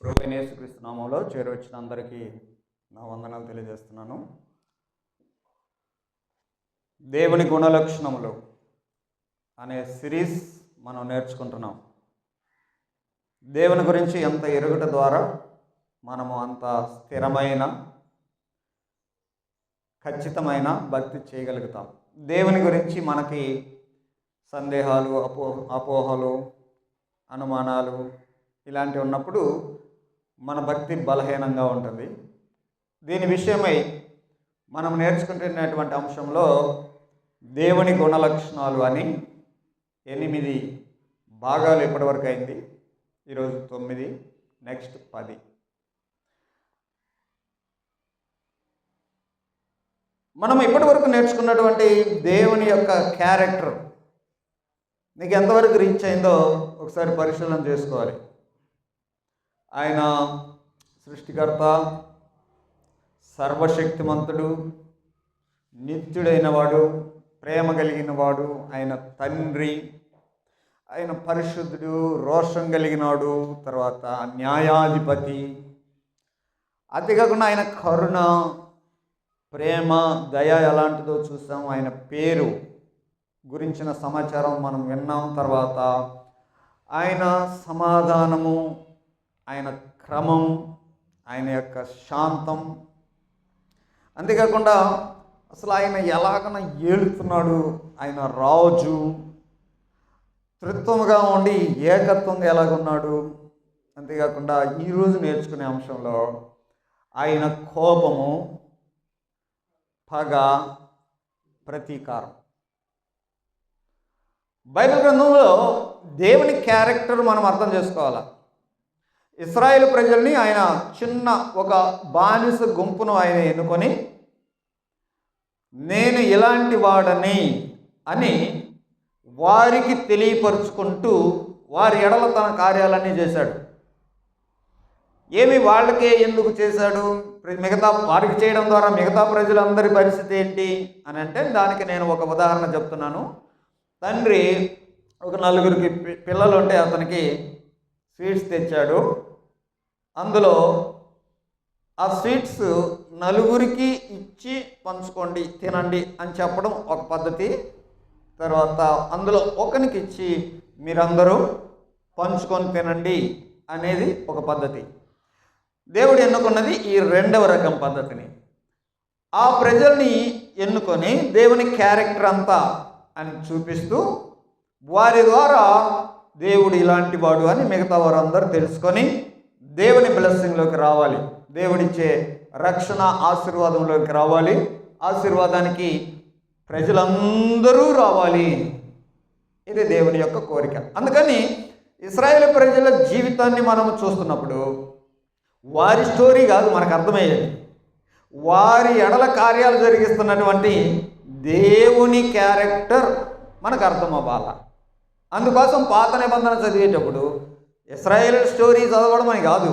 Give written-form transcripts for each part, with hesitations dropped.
ప్రభువైన యేసుక్రీస్తు నామములో చేరవచ్చిన అందరికీ నా వందనాలు తెలియజేస్తున్నాను. దేవుని గుణలక్షణములు అనే సిరీస్ మనం నేర్చుకుంటున్నాం. దేవుని గురించి ఎంత ఎరుగుట ద్వారా మనము అంత స్థిరమైన ఖచ్చితమైన భక్తి చేయగలుగుతాం. దేవుని గురించి మనకి సందేహాలు, అపోహలు, అనుమానాలు ఇలాంటివి ఉన్నప్పుడు మన భక్తి బలహీనంగా ఉంటుంది. దీని విషయమై మనం నేర్చుకుంటున్నటువంటి అంశంలో దేవుని గుణలక్షణాలు అని 8 భాగాలు ఇప్పటివరకు అయింది. ఈరోజు 9, నెక్స్ట్ 10. మనం ఇప్పటివరకు నేర్చుకున్నటువంటి దేవుని యొక్క క్యారెక్టర్ నీకు ఎంతవరకు రీచ్ అయిందో ఒకసారి పరిశీలన చేసుకోవాలి. ఆయన సృష్టికర్త, సర్వశక్తిమంతుడు, నిత్యుడైన వాడు, ప్రేమ కలిగిన వాడు, ఆయన తండ్రి, ఆయన పరిశుద్ధుడు, రోషం కలిగినవాడు, తర్వాత న్యాయాధిపతి. అంతేకాకుండా ఆయన కరుణ, ప్రేమ, దయ ఎలాంటిదో చూసాం. ఆయన పేరు గురించిన సమాచారం మనం విన్నాం. తర్వాత ఆయన సమాధానము, ఆయన క్రమం, ఆయన యొక్క శాంతం, అంతేకాకుండా అసలు ఆయన ఎలాగన ఏలుతున్నాడు, ఆయన రాజు, త్రిత్వముగా ఉండి ఏకత్వంగా ఎలాగున్నాడు. అంతేకాకుండా ఈరోజు నేర్చుకునే అంశంలో ఆయన కోపము, పగ, ప్రతీకారం. బైబిల్ గ్రంథంలో దేవుని క్యారెక్టర్ మనం అర్థం చేసుకోవాలి. ఇశ్రాయేలు ప్రజల్ని ఆయన చిన్న ఒక బానిస గుంపును ఆయన ఎన్నుకొని నేను ఇలాంటి వాడని అని వారికి తెలియపరుచుకుంటూ వారి ఎడల తన కార్యాలన్నీ చేశాడు. ఏమి వాళ్ళకే ఎందుకు చేశాడు? మిగతా వారికి చేయడం ద్వారా మిగతా ప్రజలందరి పరిస్థితి ఏంటి అని అంటే దానికి నేను ఒక ఉదాహరణ చెప్తున్నాను. తండ్రి ఒక 4 పిల్లలు ఉంటే అతనికి స్వీట్స్ తెచ్చాడు. అందులో ఆ స్వీట్స్ 4 ఇచ్చి పంచుకోండి, తినండి అని చెప్పడం ఒక పద్ధతి. తర్వాత అందులో ఒకరికి ఇచ్చి మీరందరూ పంచుకొని తినండి అనేది ఒక పద్ధతి. దేవుడు ఎన్నుకున్నది ఈ 2వ రకం పద్ధతిని. ఆ ప్రజల్ని ఎన్నుకొని దేవుని క్యారెక్టర్ అంతా అని చూపిస్తూ వారి ద్వారా దేవుడు ఇలాంటి వాడు అని మిగతా వారందరూ తెలుసుకొని దేవుని బ్లెస్సింగ్లోకి రావాలి, దేవుడిచ్చే రక్షణ ఆశీర్వాదంలోకి రావాలి, ఆశీర్వాదానికి ప్రజలందరూ రావాలి. ఇది దేవుని యొక్క కోరిక. అందుకని ఇశ్రాయేలు ప్రజల జీవితాన్ని మనం చూస్తున్నప్పుడు వారి స్టోరీ కాదు మనకు అర్థమయ్యేది, వారి ఎడల కార్యాలు జరిగిస్తున్నటువంటి దేవుని క్యారెక్టర్ మనకు అర్థం అవ్వాలి. అందుకోసం పాత నిబంధన చదివేటప్పుడు ఇశ్రాయేలు స్టోరీ చదవడం అని కాదు,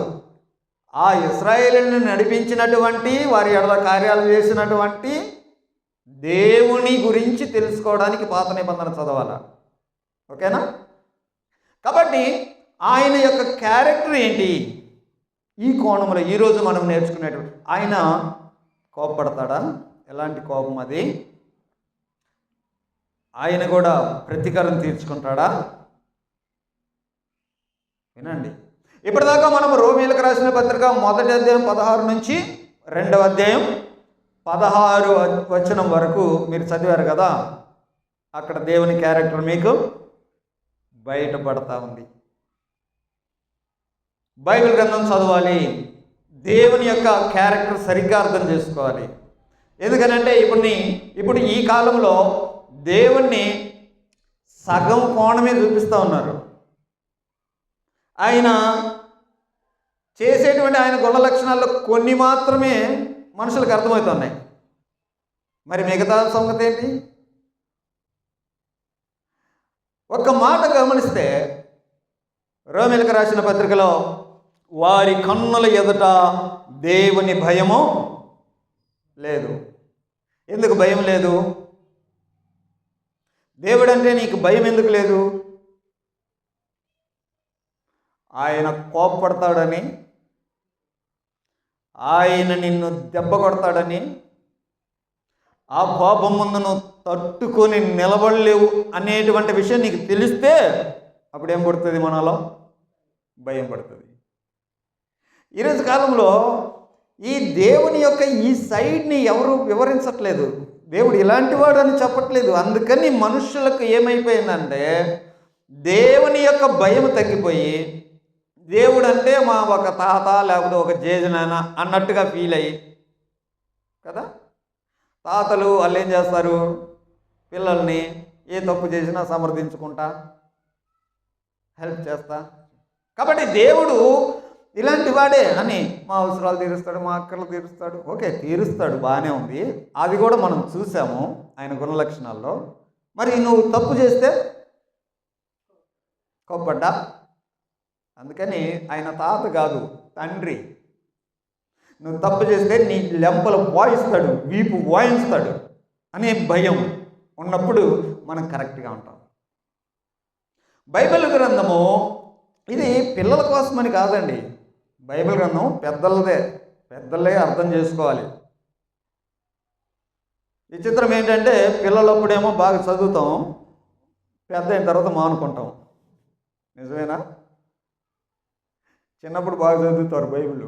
ఆ ఇశ్రాయేలుని నడిపించినటువంటి వారి ఎడల కార్యాలు చేసినటువంటి దేవుని గురించి తెలుసుకోవడానికి పాత నిబంధన చదవాలి. ఓకేనా? కాబట్టి ఆయన యొక్క క్యారెక్టర్ ఏంటి ఈ కోణంలో ఈరోజు మనం నేర్చుకునేటువంటి. ఆయన కోపపడతాడా? ఎలాంటి కోపం అది? ఆయన కూడా ప్రతీకారం తీర్చుకుంటాడా? వినండి. ఇప్పటిదాకా మనం రోమీయులకు రాసిన పత్రిక 1వ అధ్యాయం 16 నుంచి 2వ అధ్యాయం 16 వచనం వరకు మీరు చదివారు కదా. అక్కడ దేవుని క్యారెక్టర్ మీకు బయటపడతా ఉంది. బైబిల్ గ్రంథం చదవాలి, దేవుని యొక్క క్యారెక్టర్ సరిగ్గా అర్థం చేసుకోవాలి. ఎందుకనంటే ఇప్పుడు ఈ కాలంలో దేవుణ్ణి సగం కోణమే చూపిస్తూ ఉన్నారు. ఆయన చేసేటువంటి ఆయన గుణ లక్షణాల్లో కొన్ని మాత్రమే మనుషులకు అర్థమవుతున్నాయి. మరి మిగతా సంగతి ఏంటి? ఒక్క మాట గమనిస్తే రోమీయులకు రాసిన పత్రికలో వారి కన్నుల ఎదుట దేవుని భయము లేదు. ఎందుకు భయం లేదు? దేవుడంటే నీకు భయం ఎందుకు లేదు? ఆయన కోపపడతాడని, ఆయన నిన్ను దెబ్బ కొడతాడని, ఆ కోపం ముందు నువ్వు తట్టుకొని నిలబడలేవు అనేటువంటి విషయం నీకు తెలిస్తే అప్పుడు ఏం పడుతుంది? మనలో భయం పడుతుంది. ఈరోజు కాలంలో ఈ దేవుని యొక్క ఈ సైడ్ని ఎవరు వివరించట్లేదు. దేవుడు ఇలాంటి వాడు అని చెప్పట్లేదు. అందుకని మనుషులకు ఏమైపోయిందంటే దేవుని యొక్క భయం తగ్గిపోయి, దేవుడు అంటే మా ఒక తాత లేకపోతే ఒక జేజనాన్న అన్నట్టుగా ఫీల్ అయ్యి కదా. తాతలు వాళ్ళు ఏం చేస్తారు? పిల్లల్ని ఏ తప్పు చేసినా సమర్థించుకుంటా, హెల్ప్ చేస్తా. కాబట్టి దేవుడు ఇలాంటి వాడే అని మా అవసరాలు తీరుస్తాడు, మా అక్కర్లు తీరుస్తాడు. ఓకే, తీరుస్తాడు, బాగానే ఉంది. అది కూడా మనం చూసాము ఆయన గుణలక్షణాల్లో. మరి నువ్వు తప్పు చేస్తే కోప్పడ్డా? అందుకని ఆయన తాత కాదు, తండ్రి. నువ్వు తప్పు చేస్తే నీ లెంపలు వాయిస్తాడు, వీపు వాయిస్తాడు అనే భయం ఉన్నప్పుడు మనం కరెక్ట్గా ఉంటాం. బైబిల్ గ్రంథము ఇది పిల్లల కోసమని కాదండి. బైబిల్ గ్రంథం పెద్దలదే, పెద్దలే అర్థం చేసుకోవాలి. విచిత్రం ఏంటంటే పిల్లలప్పుడేమో బాగా చదువుతాం, పెద్ద అయిన తర్వాత మానుకుంటాం. నిజమేనా? చిన్నప్పుడు బాగా చదువుతారు బైబిల్,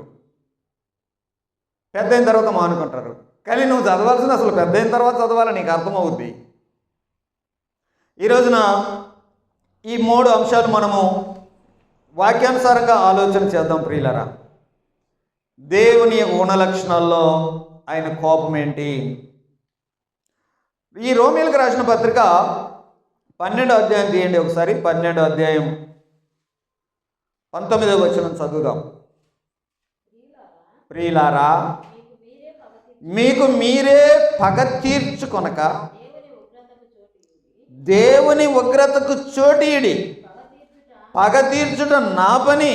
పెద్ద అయిన తర్వాత మానుకుంటారు. కానీ నువ్వు చదవాల్సింది అసలు పెద్ద అయిన తర్వాత చదవాలి, నీకు అర్థమవుద్ది. ఈ రోజున ఈ 3 అంశాలు మనము వాక్యానుసారంగా ఆలోచన చేద్దాం ప్రియులారా. దేవుని గుణలక్షణాల్లో ఆయన కోపం ఏంటి? ఈ రోమీయులకు రాసిన పత్రిక 12వ అధ్యాయం తీయండి ఒకసారి. 12వ అధ్యాయం 19వ వచనం చదువుదాం. ప్రియులారా, మీకు మీరే పగ తీర్చుకొనక దేవుని ఉగ్రతకు చోటీడి, పగ తీర్చుట నా పని,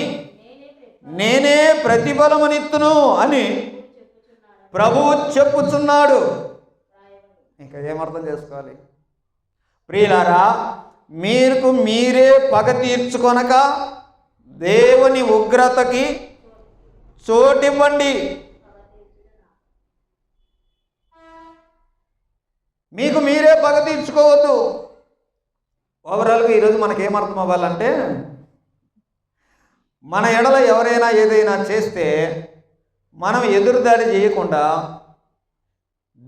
నేనే ప్రతిఫలమునిత్తును అని ప్రభువు చెప్పుచున్నాడు. ఇంకా ఏమర్థం చేసుకోవాలి? ప్రియులారా, మీకు మీరే పగ తీర్చుకొనక దేవుని ఉగ్రతకి చోటివ్వండి. మీకు మీరే పగ తీర్చుకోవద్దు. ఓవరాల్గా ఈరోజు మనకేమర్థం అవ్వాలంటే, మన ఎడల ఎవరైనా ఏదైనా చేస్తే మనం ఎదురుదాడి చేయకుండా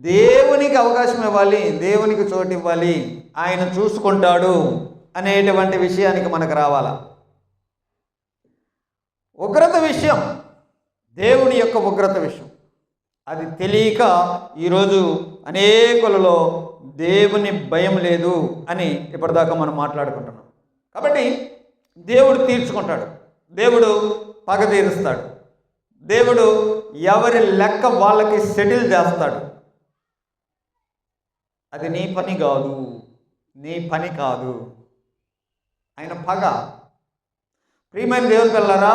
దేవునికి అవకాశం ఇవ్వాలి, దేవునికి చోటు ఇవ్వాలి, ఆయన చూసుకుంటాడు అనేటువంటి విషయానికి మనకు రావాలా. ఉగ్రత విషయం, దేవుని యొక్క ఉగ్రత విషయం, అది తెలియక ఈరోజు అనేకులలో దేవుని భయం లేదు అని ఇప్పటిదాకా మనం మాట్లాడుకుంటున్నాం. కాబట్టి దేవుడు తీర్చుకుంటాడు, దేవుడు పగ తీరుస్తాడు, దేవుడు ఎవరి లెక్క వాళ్ళకి సెటిల్ చేస్తాడు. అది నీ పని కాదు, నీ పని కాదు. ఆయన పగ. ప్రియమైన దేవుని పిల్లలారా,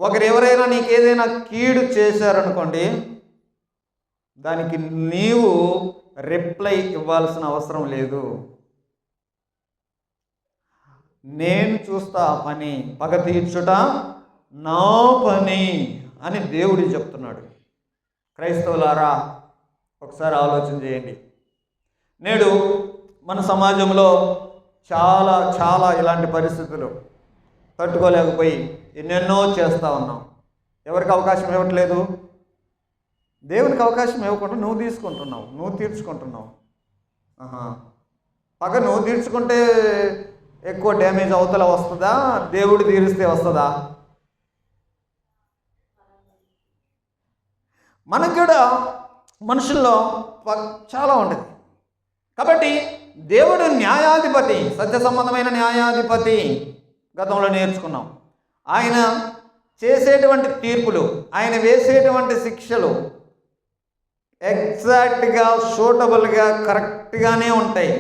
ఒకరు ఎవరైనా నీకేదైనా కీడు చేశారనుకోండి, దానికి నీవు రిప్లై ఇవ్వాల్సిన అవసరం లేదు. నేను చూస్తా పని, పగ తీర్చుట నా పని అని దేవుడు చెప్తున్నాడు. క్రైస్తవులారా, ఒకసారి ఆలోచన చేయండి. నేడు మన సమాజంలో చాలా చాలా ఇలాంటి పరిస్థితులు తట్టుకోలేకపోయి ఎన్నెన్నో చేస్తూ ఉన్నాం. ఎవరికి అవకాశం ఇవ్వట్లేదు? దేవునికి అవకాశం ఇవ్వకుండా నువ్వు తీసుకుంటున్నావు, నువ్వు తీర్చుకుంటున్నావు. పగ నువ్వు తీర్చుకుంటే ఎక్కువ డ్యామేజ్ అవతల వస్తుందా, దేవుడు తీరిస్తే వస్తుందా? మనకు కూడా మనుషుల్లో చాలా ఉండేది. కాబట్టి దేవుడు న్యాయాధిపతి, సత్య సంబంధమైన న్యాయాధిపతి. గతంలో నేర్చుకున్నాం. ఆయన చేసేటువంటి తీర్పులు, ఆయన వేసేటువంటి శిక్షలు ఎగ్జాక్ట్గా, సూటబుల్గా, కరెక్ట్గానే ఉంటాయి.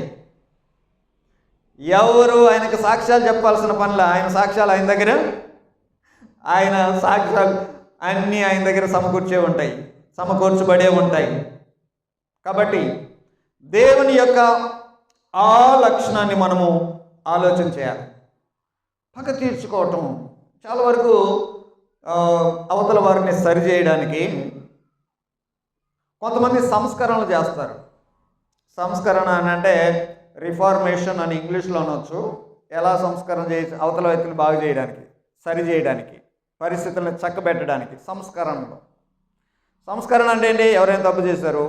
ఎవరు ఆయనకు సాక్ష్యాలు చెప్పాల్సిన పనిలా, ఆయన సాక్ష్యాలు ఆయన దగ్గర, ఆయన సాక్ష్యాలు అన్నీ ఆయన దగ్గర సమకూర్చబడే ఉంటాయి. కాబట్టి దేవుని యొక్క ఆ లక్షణాన్ని మనము ఆలోచన చేయాలి. పగ తీర్చుకోవటం చాలా వరకు అవతల వారిని సరిచేయడానికి కొంతమంది సంస్కరణలు చేస్తారు. సంస్కరణ అని అంటే రిఫార్మేషన్ అని ఇంగ్లీష్లో అనొచ్చు. ఎలా సంస్కరణ చేసి అవతల వ్యక్తిని బాగు చేయడానికి, సరి చేయడానికి, పరిస్థితులను చక్కబెట్టడానికి సంస్కరణలు. సంస్కరణ అంటే ఏంటి? ఎవరైనా తప్పు చేశారు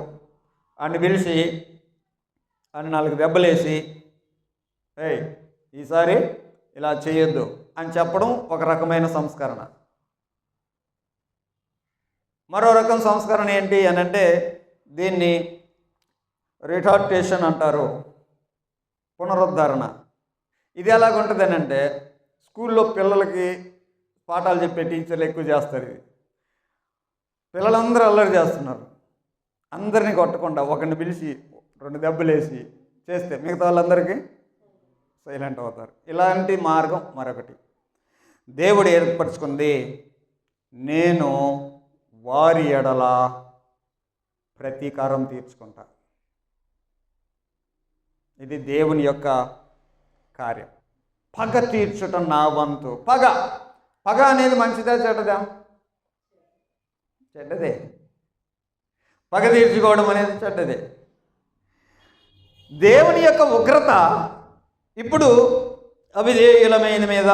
అని పిలిచి అని 4 దెబ్బలేసి, ఏయ్ ఈసారి ఇలా చేయొద్దు అని చెప్పడం ఒక రకమైన సంస్కరణ. మరో రకం సంస్కరణ ఏంటి అని అంటే దీన్ని రిటార్టేషన్ అంటారు, పునరుద్ధరణ. ఇది ఎలాగుంటుంది అని అంటే స్కూల్లో పిల్లలకి పాఠాలు చెప్పే టీచర్లు ఎక్కువ చేస్తారు. ఇది పిల్లలందరూ అల్లరి చేస్తున్నారు, అందరినీ కొట్టకుండా ఒకరిని పిలిచి 2 దెబ్బలేసి చేస్తే మిగతా వాళ్ళందరికీ సైలెంట్ అవుతారు. ఇలాంటి మార్గం మరొకటి. దేవుడు ఏర్పరచుకుంది, నేను వారి ఎడల ప్రతీకారం తీర్చుకుంటా. ఇది దేవుని యొక్క కార్యం. పగ తీర్చటం నా వంతు. పగ అనేది మంచిదా చెడ్డదా? చెడ్డదే. పగ తీర్చుకోవడం అనేది చెడ్డదే. దేవుని యొక్క ఉగ్రత ఇప్పుడు అవిధేయులమైన మీద,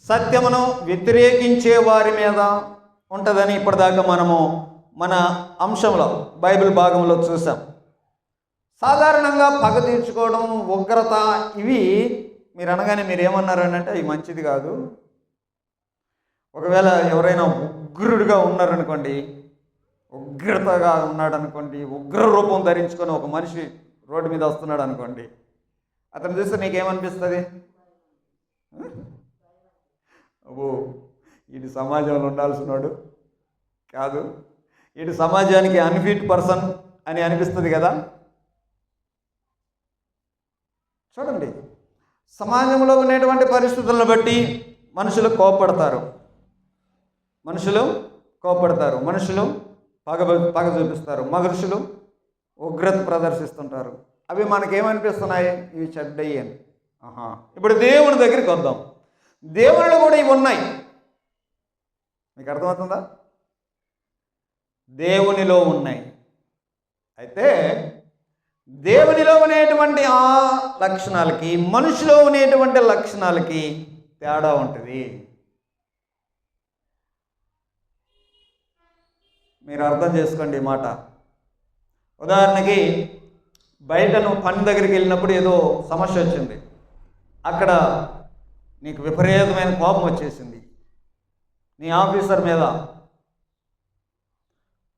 సత్యమును వ్యతిరేకించే వారి మీద ఉంటుందని ఇప్పటిదాకా మనము మన అంశంలో బైబిల్ భాగంలో చూసాం. సాధారణంగా పగ తీర్చుకోవడం, ఉగ్రత, ఇవి మీరు అనగానే మీరు ఏమన్నారు అని అంటే ఇవి మంచిది కాదు. ఒకవేళ ఎవరైనా ఉగ్రుడిగా ఉన్నారనుకోండి, ఉగ్రతగా ఉన్నాడు అనుకోండి, ఉగ్ర రూపం ధరించుకొని ఒక మనిషి రోడ్డు మీద వస్తున్నాడు అనుకోండి, అతను చూస్తే నీకేమనిపిస్తుంది? అబ్బో వీడి సమాజంలో ఉండాల్సినాడు కాదు, వీడి సమాజానికి అన్ఫిట్ పర్సన్ అని అనిపిస్తుంది కదా. చూడండి, సమాజంలో ఉన్నటువంటి పరిస్థితులను బట్టి మనుషులు కోపడతారు, మనుషులు పగ చూపిస్తారు, మనుషులు ఉగ్రత ప్రదర్శిస్తుంటారు. అవి మనకేమనిపిస్తున్నాయి? ఇవి చెడ్డయి అని. ఇప్పుడు దేవుని దగ్గరికి వద్దాం. దేవునిలో కూడా ఇవి ఉన్నాయి. మీకు అర్థమవుతుందా? దేవునిలో ఉన్నాయి. అయితే దేవునిలో ఉండేటువంటి ఆ లక్షణాలకి, మనిషిలో ఉండేటువంటి లక్షణాలకి తేడా ఉంటుంది. మీరు అర్థం చేసుకోండి ఈ మాట. ఉదాహరణకి బయట నువ్వు పని దగ్గరికి వెళ్ళినప్పుడు ఏదో సమస్య వచ్చింది, అక్కడ నీకు విపరీతమైన కోపం వచ్చేసింది. నీ ఆఫీసర్ మీద,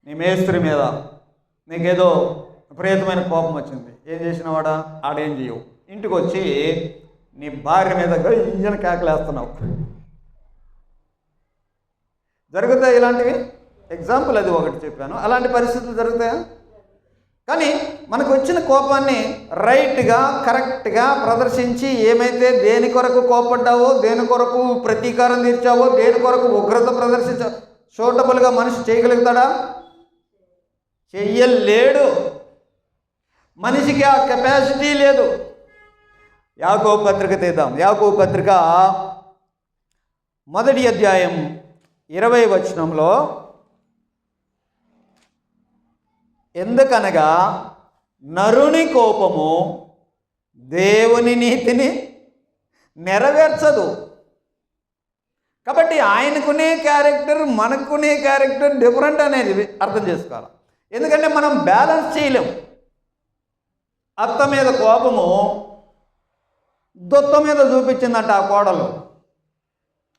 నీ మేస్త్రి మీద నీకేదో విపరీతమైన కోపం వచ్చింది. ఏం చేసినవాడా? ఆడేం చేయవు. ఇంటికి వచ్చి నీ భార్య మీద గయ్యని కేకలేస్తున్నావు. జరుగుతాయి ఇలాంటివి. ఎగ్జాంపుల్ అది ఒకటి చెప్పాను. అలాంటి పరిస్థితులు జరుగుతాయా? కానీ మనకు వచ్చిన కోపాన్ని రైట్గా, కరెక్ట్గా ప్రదర్శించి ఏమైతే దేని కొరకు కోపడ్డావో, దేని కొరకు ప్రతీకారం తీర్చావో, దేని కొరకు ఉగ్రత ప్రదర్శించావో సూటబుల్గా మనిషి చేయగలుగుతాడా? చెయ్యలేడు. మనిషికి ఆ కెపాసిటీ లేదు. యాకోబు పత్రిక తీద్దాం. యాకోబు పత్రిక 1వ అధ్యాయం 20వ వచనంలో, ఎందుకనగా నరుని కోపము దేవుని నీతిని నెరవేర్చదు. కాబట్టి ఆయనకునే క్యారెక్టర్, మనకునే క్యారెక్టర్ డిఫరెంట్ అనేది అర్థం చేసుకోవాలి. ఎందుకంటే మనం బ్యాలెన్స్ చేయలేం. అత్త మీద కోపము దొత్త మీద చూపించిందంట ఆ కోడలు,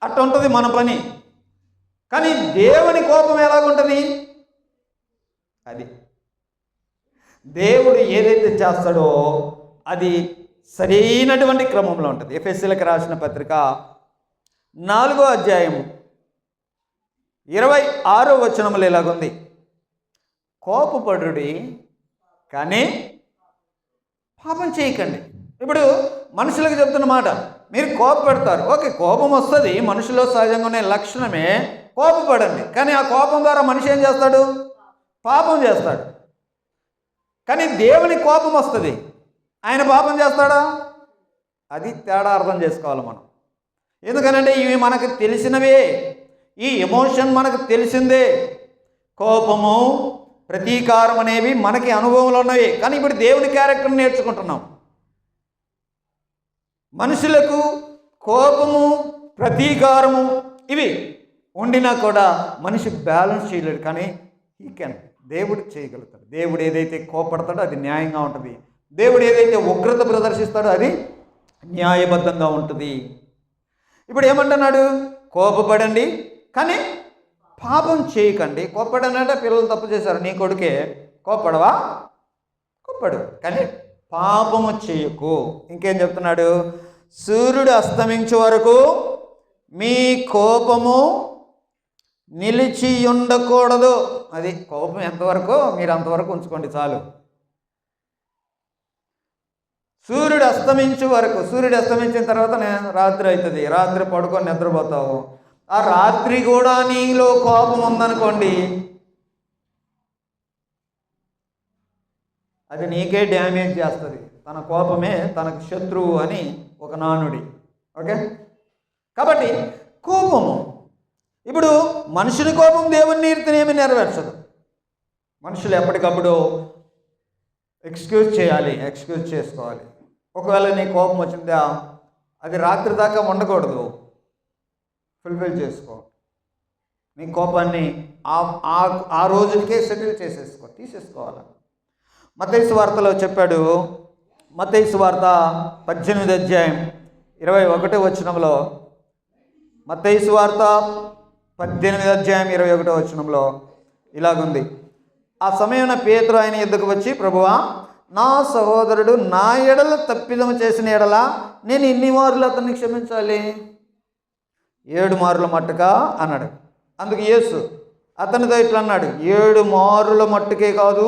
అట్ట ఉంటుంది మన పని. కానీ దేవుని కోపం ఎలాగుంటుంది? అది దేవుడు ఏదైతే చేస్తాడో అది సరైనటువంటి క్రమంలో ఉంటుంది. ఎఫెసీయులకు రాసిన పత్రిక 4వ అధ్యాయం 26వ వచనంలో ఇలాగుంది, కోపపడుడి కానీ పాపం చేయకండి. ఇప్పుడు మనుషులకు చెప్తున్న మాట, మీరు కోపపెడతారు, ఓకే, కోపం వస్తుంది, మనుషులో సహజంగా ఉన్న లక్షణమే, కోపపడండి. కానీ ఆ కోపం ద్వారా మనిషి ఏం చేస్తాడు? పాపం చేస్తాడు. కానీ దేవుని కోపం వస్తుంది, ఆయన పాపం చేస్తాడా? అది తేడా అర్థం చేసుకోవాలి మనం. ఎందుకనంటే ఇవి మనకు తెలిసినవే, ఈ ఎమోషన్ మనకు తెలిసిందే. కోపము, ప్రతీకారం అనేవి మనకి అనుభవంలో ఉన్నవి. కానీ ఇప్పుడు దేవుని క్యారెక్టర్ని నేర్చుకుంటున్నాం. మనుషులకు కోపము, ప్రతీకారము ఇవి ఉండినా కూడా మనిషి బ్యాలెన్స్ చేయలేడు. కానీ హీ కెన్, దేవుడు చేయగలుగుతాడు. దేవుడు ఏదైతే కోపడతాడో అది న్యాయంగా ఉంటుంది. దేవుడు ఏదైతే ఉగ్రత ప్రదర్శిస్తాడో అది న్యాయబద్ధంగా ఉంటుంది. ఇప్పుడు ఏమంటున్నాడు? కోపపడండి కానీ పాపం చేయకండి. కోపడండి అంటే పిల్లలు తప్పు చేశారు, నీ కొడుకే, కోపడవా? కోపడు కానీ పాపము చేయకు. ఇంకేం చెప్తున్నాడు? సూర్యుడు అస్తమించే వరకు మీ కోపము నిలిచి ఉండకూడదు. అది కోపం ఎంతవరకు మీరు అంతవరకు ఉంచుకోండి చాలు. సూర్యుడు అస్తమించే వరకు. సూర్యుడు అస్తమించిన తర్వాత రాత్రి అవుతుంది, రాత్రి పడుకొని నిద్రపోతావు. ఆ రాత్రి కూడా నీలో కోపం ఉందనుకోండి, అది నీకే డ్యామేజ్ చేస్తుంది. తన కోపమే తనకు శత్రువు అని ఒక నానుడి. ఓకే, కాబట్టి కోపము ఇప్పుడు మనుషుని కోపం దేవుని నీతినేమి నెరవేర్చదు. మనుషులు ఎప్పటికప్పుడు ఎక్స్క్యూజ్ చేయాలి, ఎక్స్క్యూజ్ చేసుకోవాలి. ఒకవేళ నీ కోపం వచ్చిందా, అది రాత్రి దాకా ఉండకూడదు, ఫుల్ఫిల్ చేసుకో. నీ కోపాన్ని ఆ రోజుకే సెటిల్ తీసేసుకోవాలి. మత్తయి సువార్తలో చెప్పాడు. మత్తయి సువార్త 18 అధ్యాయం 21 వచనంలో, మత్తయి సువార్త 18 అధ్యాయం 21 వచనంలో ఇలాగుంది. ఆ సమయంలో పేతురు ఆయన ఎద్దుకు వచ్చి, ప్రభువా, నా సహోదరుడు నా ఎడల తప్పిదము చేసిన ఎడల నేను ఎన్ని మార్లు అతన్ని క్షమించాలి? 7 మార్ల మట్టుకా అన్నాడు. అందుకు యేసు అతనితో ఇట్లా అన్నాడు, 7 మారుల మట్టుకే కాదు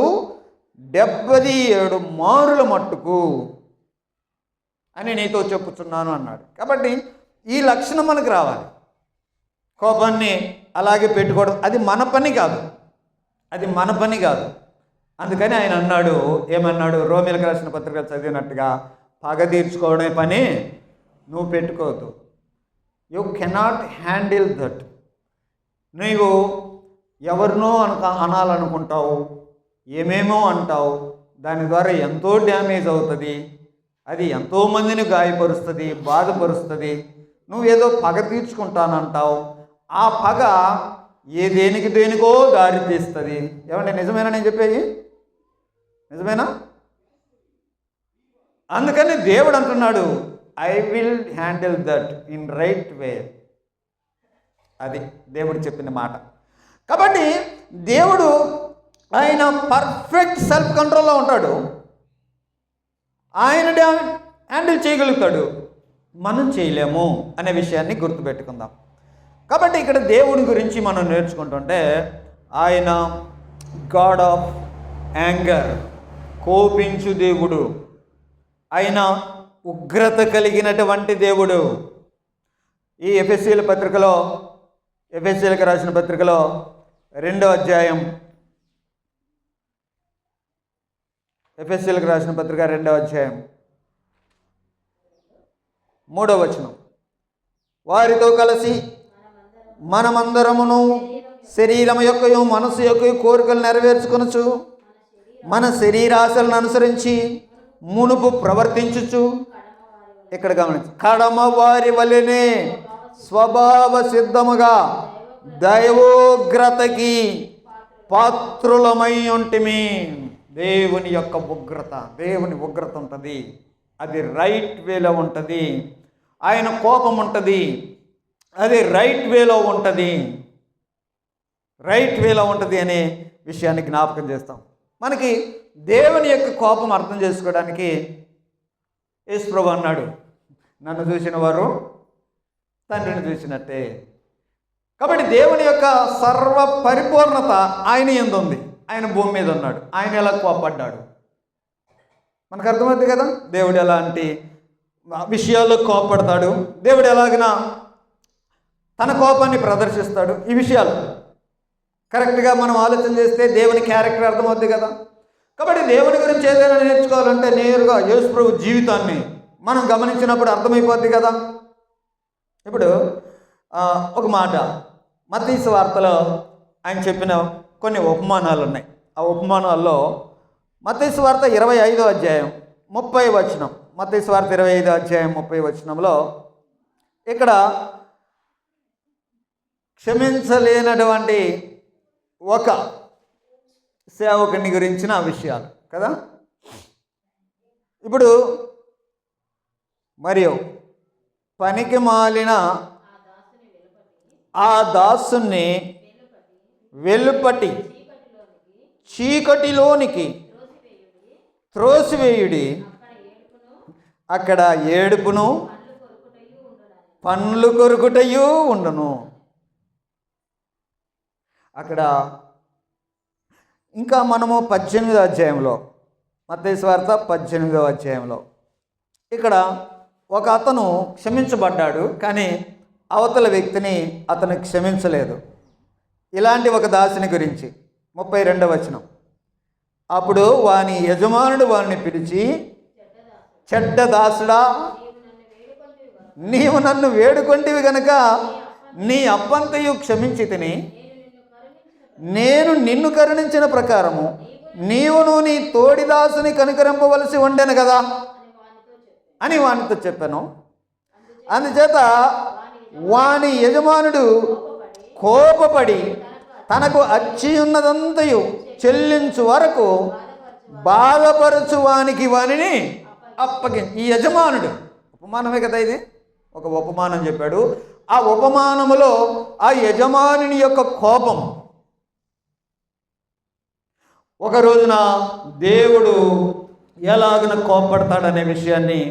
77 మారుల మట్టుకు అని నీతో చెప్పుచున్నాను అన్నాడు. కాబట్టి ఈ లక్షణం మనకు రావాలి. కోపాన్ని అలాగే పెట్టుకోవడం అది మన పని కాదు, అది మన పని కాదు. అందుకని ఆయన అన్నాడు, ఏమన్నాడు? రోమీయులకు రాసిన పత్రికలు చదివినట్టుగా, పగ తీర్చుకోవడమే పని, నువ్వు పెట్టుకోవద్దు. You cannot handle that. నీవు ఎవరినో అనాలనుకుంటావు, ఏమేమో అంటావు, దాని ద్వారా ఎంతో డ్యామేజ్ అవుతుంది, అది ఎంతోమందిని గాయపరుస్తుంది, బాధపరుస్తుంది. నువ్వేదో పగ తీర్చుకుంటానంటావు, ఆ పగ దేనికో దారి తీస్తుంది. ఏమంటే నిజమేనా నేను చెప్పేది? నిజమేనా? అందుకని దేవుడు అంటున్నాడు, I will handle that in right way. అది దేవుడు చెప్పిన మాట. కాబట్టి దేవుడు ఆయన పర్ఫెక్ట్ సెల్ఫ్ కంట్రోల్లో ఉంటాడు. ఆయన హ్యాండిల్ చేయగలుగుతాడు, మనం చేయలేము అనే విషయాన్ని గుర్తుపెట్టుకుందాం. కాబట్టి ఇక్కడ దేవుడి గురించి మనం నేర్చుకుంటుంటే, ఆయన గాడ్ ఆఫ్ యాంగర్, కోపించు దేవుడు. ఆయన ఉగ్రత కలిగినటువంటి దేవుడు. ఈ ఎఫెసీలకు రాసిన పత్రికలో 2వ అధ్యాయం, ఎఫెసీలకు రాసిన పత్రిక 2వ అధ్యాయం 3వ వచనం, వారితో కలిసి మనమందరమును శరీరం యొక్కయు మనసు యొక్కయు కోరికలు నెరవేర్చుకొనుచు మన శరీరాశలను అనుసరించి మునుపు ప్రవర్తించుచు, ఇక్కడ గమనించు, కడమ వారి వలెనే స్వభావ సిద్ధముగా దైవోగ్రతకి పాత్రులమై ఉంటిమి. దేవుని యొక్క ఉగ్రత, దేవుని ఉగ్రత ఉంటుంది, అది రైట్ వేలో ఉంటుంది. ఆయన కోపం ఉంటుంది, అది రైట్ వేలో ఉంటుంది, రైట్ వేలో ఉంటుంది అనే విషయాన్ని జ్ఞాపకం చేస్తాం. మనకి దేవుని యొక్క కోపం అర్థం చేసుకోవడానికి యేసు ప్రభువు అన్నాడు, నన్ను చూసిన వారు తండ్రిని చూసినట్టే. కాబట్టి దేవుని యొక్క సర్వ పరిపూర్ణత ఆయన యందు ఉంది. ఆయన భూమి మీద ఉన్నాడు, ఆయన ఎలా కోపడ్డాడు మనకు అర్థమవుతుంది కదా. దేవుడు ఎలాంటి విషయాల్లో కోపడతాడు, దేవుడు ఎలాగైనా తన కోపాన్ని ప్రదర్శిస్తాడు, ఈ విషయాలు కరెక్ట్గా మనం ఆలోచన చేస్తే దేవుని క్యారెక్టర్ అర్థమవుతుంది కదా. కాబట్టి దేవుని గురించి ఏదైనా నేర్చుకోవాలంటే నేరుగా యేసు ప్రభు జీవితాన్ని మనం గమనించినప్పుడు అర్థమైపోద్ది కదా. ఇప్పుడు ఒక మాట, మత్తయి సువార్తలో ఆయన చెప్పిన కొన్ని ఉపమానాలు ఉన్నాయి. ఆ ఉపమానాల్లో మత్తయి సువార్త 25వ అధ్యాయం 30వ వచనం, మత్తయి సువార్త 25వ అధ్యాయం 30వ వచనంలో ఇక్కడ క్షమించలేనటువంటి ఒక సేవకుని గురించిన విషయాలు కదా. ఇప్పుడు మరియు పనికి మాలిన ఆ దాసుని వెలుపటి చీకటిలోనికి త్రోసివేయుడి, అక్కడ ఏడుపును పండ్లు కొరుకుటయు ఉండును. అక్కడ ఇంకా మనము 18వ అధ్యాయంలో, మత్తయి సువార్త 18వ అధ్యాయంలో ఇక్కడ ఒక అతను క్షమించబడ్డాడు, కానీ అవతల వ్యక్తిని అతను క్షమించలేదు. ఇలాంటి ఒక దాసుని గురించి 32వ వచనం. అప్పుడు వాని యజమానుడు వారిని పిలిచి, చెడ్డ దాసుడా, నీవు నన్ను వేడుకొంటివి గనుక నీ అప్పంతయు క్షమించి తిని, నేను నిన్ను కరుణించిన ప్రకారము నీవును నీ తోడి దాసుని కనికరింపవలసి ఉండెను కదా అని వానితో చెప్పాను. అందుచేత వాని యజమానుడు కోపపడి తనకు అచ్చి ఉన్నదంతయు చెల్లించు వరకు బాధపరచు వానికి వానిని ఈ యజమానుడు, ఉపమానమే కదా ఇది, ఒక ఉపమానం చెప్పాడు. ఆ ఉపమానములో ఆ యజమానుని యొక్క కోపం ఒక రోజున దేవుడు ఎలాగన కోపడతాడనే విషయాన్ని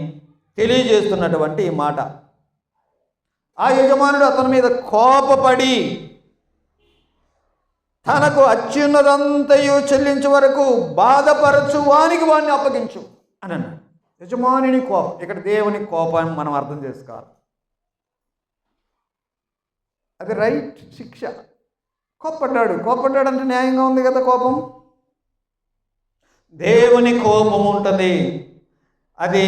తెలియజేస్తున్నటువంటి మాట. ఆ యజమానుడు అతని మీద కోపపడి తనకు అత్యున్నదంతయు చెల్లించే వరకు బాధపరచు వానికి వాడిని అప్పగించు అని అన్నాడు. యజమానుని కోపం, ఇక్కడ దేవుని కోపాన్ని మనం అర్థం చేసుకోవాలి. అది రైట్ శిక్ష. కోపడ్డాడు అంటే న్యాయంగా ఉంది కదా. కోపం, దేవుని కోపం ఉంటుంది, అది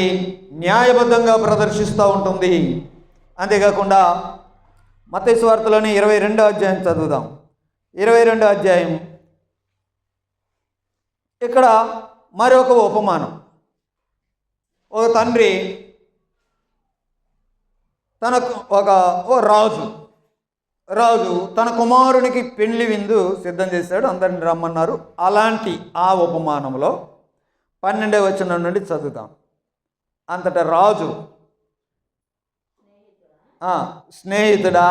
న్యాయబద్ధంగా ప్రదర్శిస్తూ ఉంటుంది. అంతేకాకుండా మత్తయి సువార్తలోని 22వ అధ్యాయం చదువుదాం. 22వ అధ్యాయం ఇక్కడ మరొక ఉపమానం. ఒక తండ్రి తనకు ఓ రాజు తన కుమారునికి పెళ్లి విందు సిద్ధం చేశాడు, అందరిని రమ్మన్నారు. అలాంటి ఆ ఉపమానంలో 12వ వచనం నుండి చదువుతాం. అంతటా రాజు, స్నేహితుడా,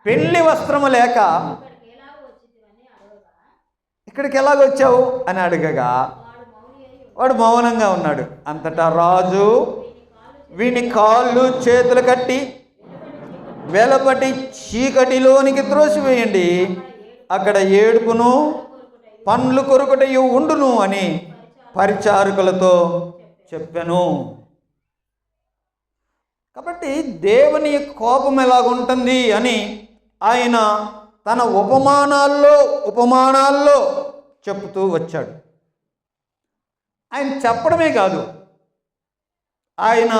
పెళ్లి వస్త్రము లేక ఇక్కడికి ఎలాగొచ్చావు అని అడగగా వాడు మౌనంగా ఉన్నాడు. అంతటా రాజు వీని కాళ్ళు చేతులు కట్టి వెలపటి చీకటిలోనికి త్రోసివేయండి, అక్కడ ఏడుపును పండ్లు కొరుకుటయు ఉండును అని పరిచారకులతో చెప్పాను. కాబట్టి దేవుని కోపం ఎలాగుంటుంది అని ఆయన తన ఉపమానాల్లో చెప్తూ వచ్చాడు. ఆయన చెప్పడమే కాదు, ఆయన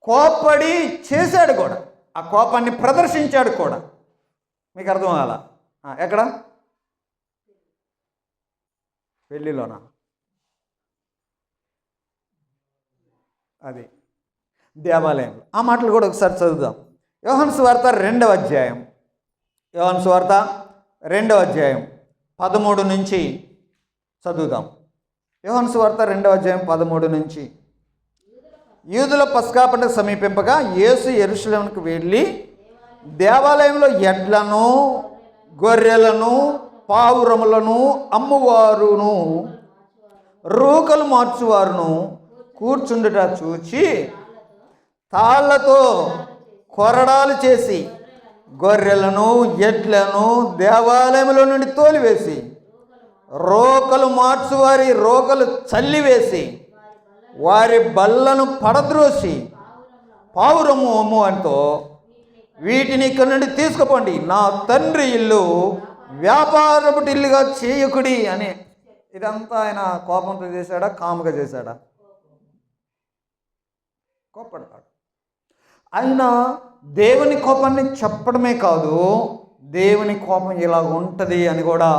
కోపడి చేశాడు కూడా, ఆ కోపాన్ని ప్రదర్శించాడు కూడా. మీకు అర్థం అలా ఎక్కడ? పెళ్ళిలోనా? అది దేవాలయంలో. ఆ మాటలు కూడా ఒకసారి చదువుదాం. యోహాను సువార్త 2వ అధ్యాయం, యోహాను సువార్త 2వ అధ్యాయం 13 నుంచి చదువుదాం. యోహాను సువార్త 2వ అధ్యాయం 13 నుంచి. యూదుల పస్కా పండుగ సమీపింపగా యేసు యెరూషలేముకు వెళ్ళి దేవాలయంలో ఎడ్లను గొర్రెలను పావురములను అమ్మువారును రూకలు మార్చువారును కూర్చుండుట చూచి తాళ్లతో కొరడాలు చేసి గొర్రెలను ఎడ్లను దేవాలయంలో నుండి తోలివేసి రోకలు మార్చువారి రోకలు చల్లివేసి వారి బల్లను పడద్రోసి పావురము అమ్ము అంటూ వీటిని ఇక్కడి నుండి తీసుకుపోండి, నా తండ్రి ఇల్లు వ్యాపారపు ఇల్లుగా చేయకుడి అని. ఇదంతా ఆయన కోపంతో చేశాడా, కాముగా చేశాడా? కోపడతాడు. ఆయన దేవుని కోపాన్ని చెప్పడమే కాదు, దేవుని కోపం ఇలా ఉంటుంది అని కూడా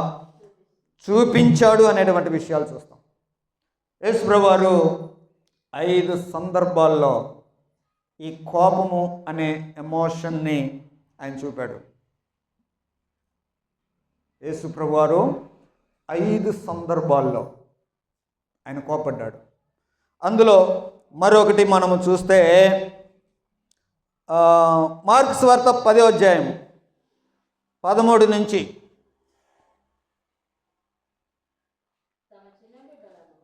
చూపించాడు అనేటువంటి విషయాలు చూస్తాం. యేసు ప్రభువారు 5 సందర్భాల్లో ఈ కోపము అనే ఎమోషన్ని ఆయన చూపాడు. యేసు ప్రభువారు 5 సందర్భాల్లో ఆయన కోపడ్డాడు. అందులో మరొకటి మనము చూస్తే మార్కు సువార్త 10వ అధ్యాయం 13 నుంచి,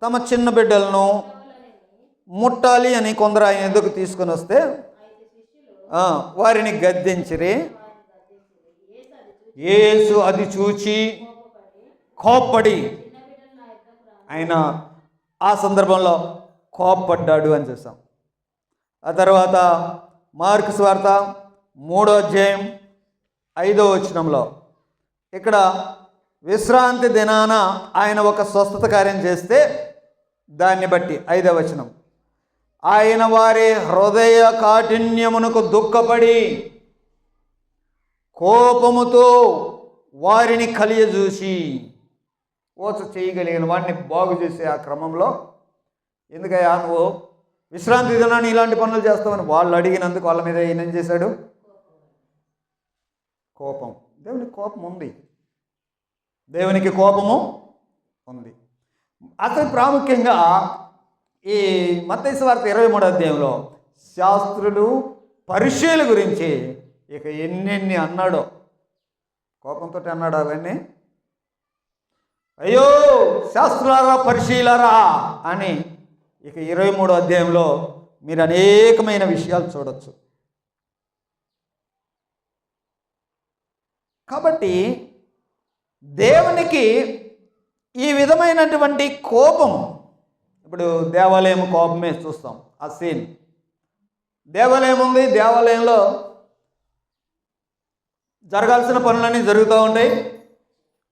తమ చిన్న బిడ్డలను ముట్టాలి అని కొందరు ఆయన ఎదుగు తీసుకొని వస్తే వారిని గద్దించిరి. యేసు అది చూచి కోప్పడి, ఆయన ఆ సందర్భంలో కోప్పడ్డాడు అని చూసాం. ఆ తర్వాత మార్కు సువార్త 3వ అధ్యాయం 5వ వచనంలో, ఇక్కడ విశ్రాంతి దినాన ఆయన ఒక స్వస్థత కార్యం చేస్తే దాన్ని బట్టి 5వ వచనం, ఆయన వారి హృదయ కాఠిన్యమునకు దుఃఖపడి కోపముతో వారిని కలియజూసి, ఓచ చేయగలిగిన వాడిని బాగు చేసే ఆ క్రమంలో, ఎందుకయ్యా నువ్వు విశ్రాంతి దినాన్ని ఇలాంటి పనులు చేస్తామని వాళ్ళు అడిగినందుకు వాళ్ళ మీద ఈయన ఏం చేశాడు? కోపం. దేవునికి కోపం ఉంది, దేవునికి కోపము ఉంది. అసలు ప్రాముఖ్యంగా ఈ మత్తయి సువార్త 23వ అధ్యాయంలో శాస్త్రులు పరిచయుల గురించి ఇక ఎన్నెన్ని అన్నాడో, కోపంతో అన్నాడు అవన్నీ. అయ్యో శాస్త్రులారా పరిచయులారా అని ఇక 23వ అధ్యాయంలో మీరు అనేకమైన విషయాలు చూడొచ్చు. కాబట్టి దేవునికి ఈ విధమైనటువంటి కోపం, ఇప్పుడు దేవాలయం కోపమే చూస్తాం. ఆ సీన్, దేవాలయం ఉంది, దేవాలయంలో జరగాల్సిన పనులన్నీ జరుగుతూ ఉంటాయి.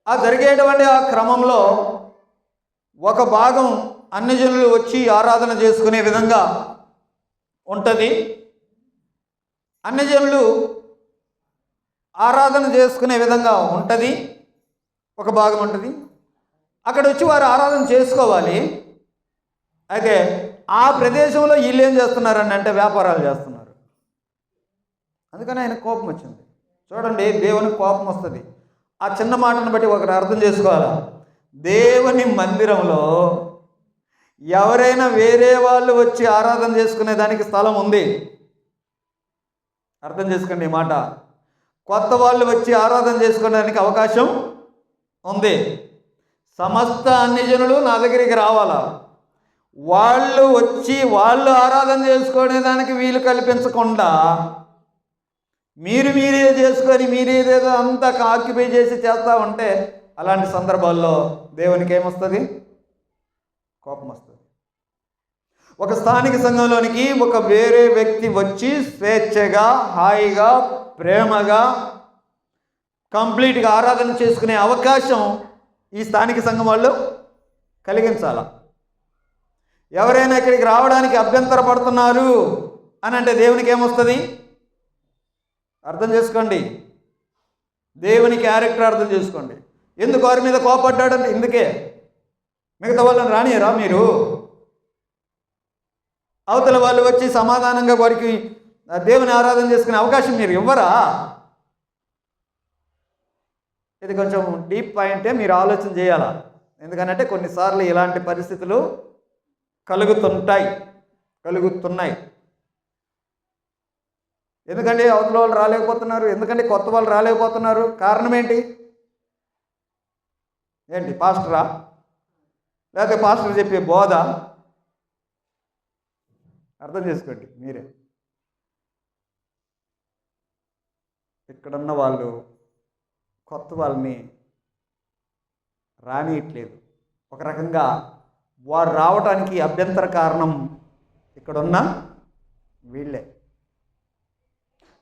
ఆ జరిగేటువంటి ఆ క్రమంలో ఒక భాగం అన్ని జనులు వచ్చి ఆరాధన చేసుకునే విధంగా ఉంటుంది. అన్ని జనులు ఆరాధన చేసుకునే విధంగా ఉంటుంది, ఒక భాగం ఉంటుంది. అక్కడ వచ్చి వారు ఆరాధన చేసుకోవాలి. అయితే ఆ ప్రదేశంలో వీళ్ళు ఏం చేస్తున్నారని అంటే వ్యాపారాలు చేస్తున్నారు. అందుకని ఆయన కోపం వచ్చింది. చూడండి, దేవునికి కోపం వస్తుంది. ఆ చిన్న మాటను బట్టి ఒకటి అర్థం చేసుకోవాలా, దేవుని మందిరంలో ఎవరైనా వేరే వాళ్ళు వచ్చి ఆరాధన చేసుకునే దానికి స్థలం ఉంది. అర్థం చేసుకోండి ఈ మాట. కొత్త వాళ్ళు వచ్చి ఆరాధన చేసుకోవడానికి అవకాశం ఉంది. సమస్త అన్ని జనులు నా దగ్గరికి రావాలా, వాళ్ళు వచ్చి వాళ్ళు ఆరాధన చేసుకునే దానికి వీలు కల్పించకుండా మీరే చేసుకొని మీరేదేదో అంతా ఆక్యుపై చేసి చేస్తూ ఉంటే అలాంటి సందర్భాల్లో దేవునికి ఏమొస్తుంది? కోపం వస్తుంది. ఒక స్థానిక సంఘంలోనికి ఒక వేరే వ్యక్తి వచ్చి స్వేచ్ఛగా, హాయిగా, ప్రేమగా, కంప్లీట్గా ఆరాధన చేసుకునే అవకాశం ఈ స్థానిక సంఘం వాళ్ళు కలిగించాల. ఎవరైనా ఇక్కడికి రావడానికి అభ్యంతర పడుతున్నారు అని అంటే దేవునికి ఏమొస్తుంది? అర్థం చేసుకోండి, దేవుని క్యారెక్టర్ అర్థం చేసుకోండి. ఎందుకు వారి మీద కోపడ్డాడంటే ఇందుకే. మిగతా వాళ్ళని రానియరా మీరు? అవతల వాళ్ళు వచ్చి సమాధానంగా వారికి దేవుని ఆరాధన చేసుకునే అవకాశం మీరు ఇవ్వరా? ఇది కొంచెం డీప్ పాయింటే, మీరు ఆలోచన చేయాలా. ఎందుకంటే కొన్నిసార్లు ఇలాంటి పరిస్థితులు కలుగుతున్నాయి. ఎందుకంటే అవతల వాళ్ళు రాలేకపోతున్నారు, ఎందుకంటే కొత్త వాళ్ళు రాలేకపోతున్నారు. కారణం ఏంటి? పాస్టరా? లేకపోతే పాస్టర్ చెప్పే బోధ? అర్థం చేసుకోండి మీరే. ఇక్కడున్న వాళ్ళు కొత్త వాళ్ళని రానియట్లేదు. ఒక రకంగా వారు రావటానికి అభ్యంతర కారణం ఇక్కడున్న వీళ్ళే.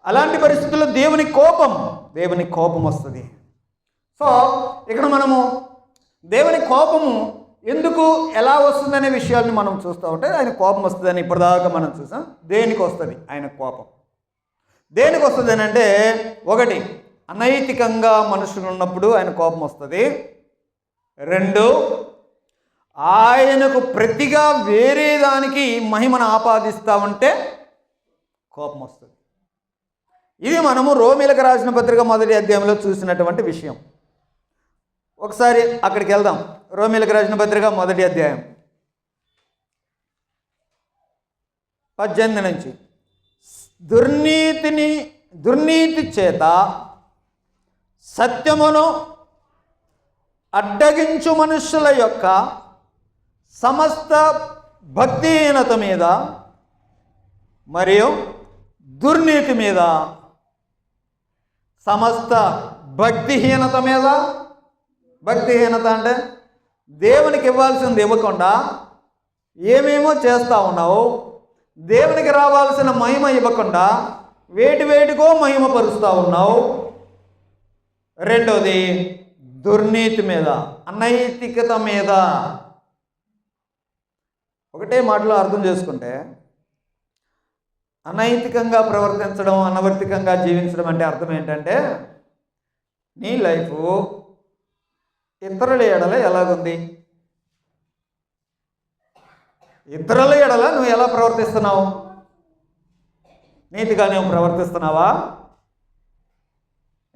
అలాంటి పరిస్థితుల్లో దేవుని కోపం వస్తుంది. సో ఇక్కడ మనము దేవుని కోపము ఎందుకు ఎలా వస్తుందనే విషయాన్ని మనం చూస్తూ ఉంటే, ఆయన కోపం వస్తుందని ఇప్పటిదాకా మనం చూసాం. దేనికి వస్తుంది ఆయన కోపం? దేనికి వస్తుంది అని అంటే, ఒకటి అనైతికంగా మనుషులు ఉన్నప్పుడు ఆయన కోపం వస్తుంది. రెండు, ఆయనకు ప్రతిగా వేరే దానికి మహిమను ఆపాదిస్తూ ఉంటే కోపం వస్తుంది. ఇది మనము రోమీలకు రాసిన పత్రిక 1వ అధ్యాయంలో చూసినటువంటి విషయం. ఒకసారి అక్కడికి వెళ్దాం. రోమీలకు రాసిన పత్రిక 1వ అధ్యాయం 18 నుంచి. దుర్నీతి చేత సత్యమును అడ్డగించు మనుషుల యొక్క సమస్త భక్తిహీనత మీద మరియు దుర్నీతి మీద, సమస్త భక్తిహీనత మీద, భక్తిహీనత అంటే దేవునికి ఇవ్వాల్సింది ఇవ్వకుండా ఏమేమో చేస్తూ ఉన్నావు, దేవునికి రావాల్సిన మహిమ ఇవ్వకుండా వేటికో మహిమ పరుస్తూ ఉన్నావు. రెండోది దుర్నీతి మీద, అనైతికత మీద. ఒకటే మాటలో అర్థం చేసుకుంటే, అనైతికంగా ప్రవర్తించడం, అనవర్తికంగా జీవించడం అంటే అర్థం ఏంటంటే, నీ లైఫ్ ఇతరుల ఎడల ఎలాగుంది, ఇతరుల ఎడల నువ్వు ఎలా ప్రవర్తిస్తున్నావు? నీతిగా నువ్వు ప్రవర్తిస్తున్నావా?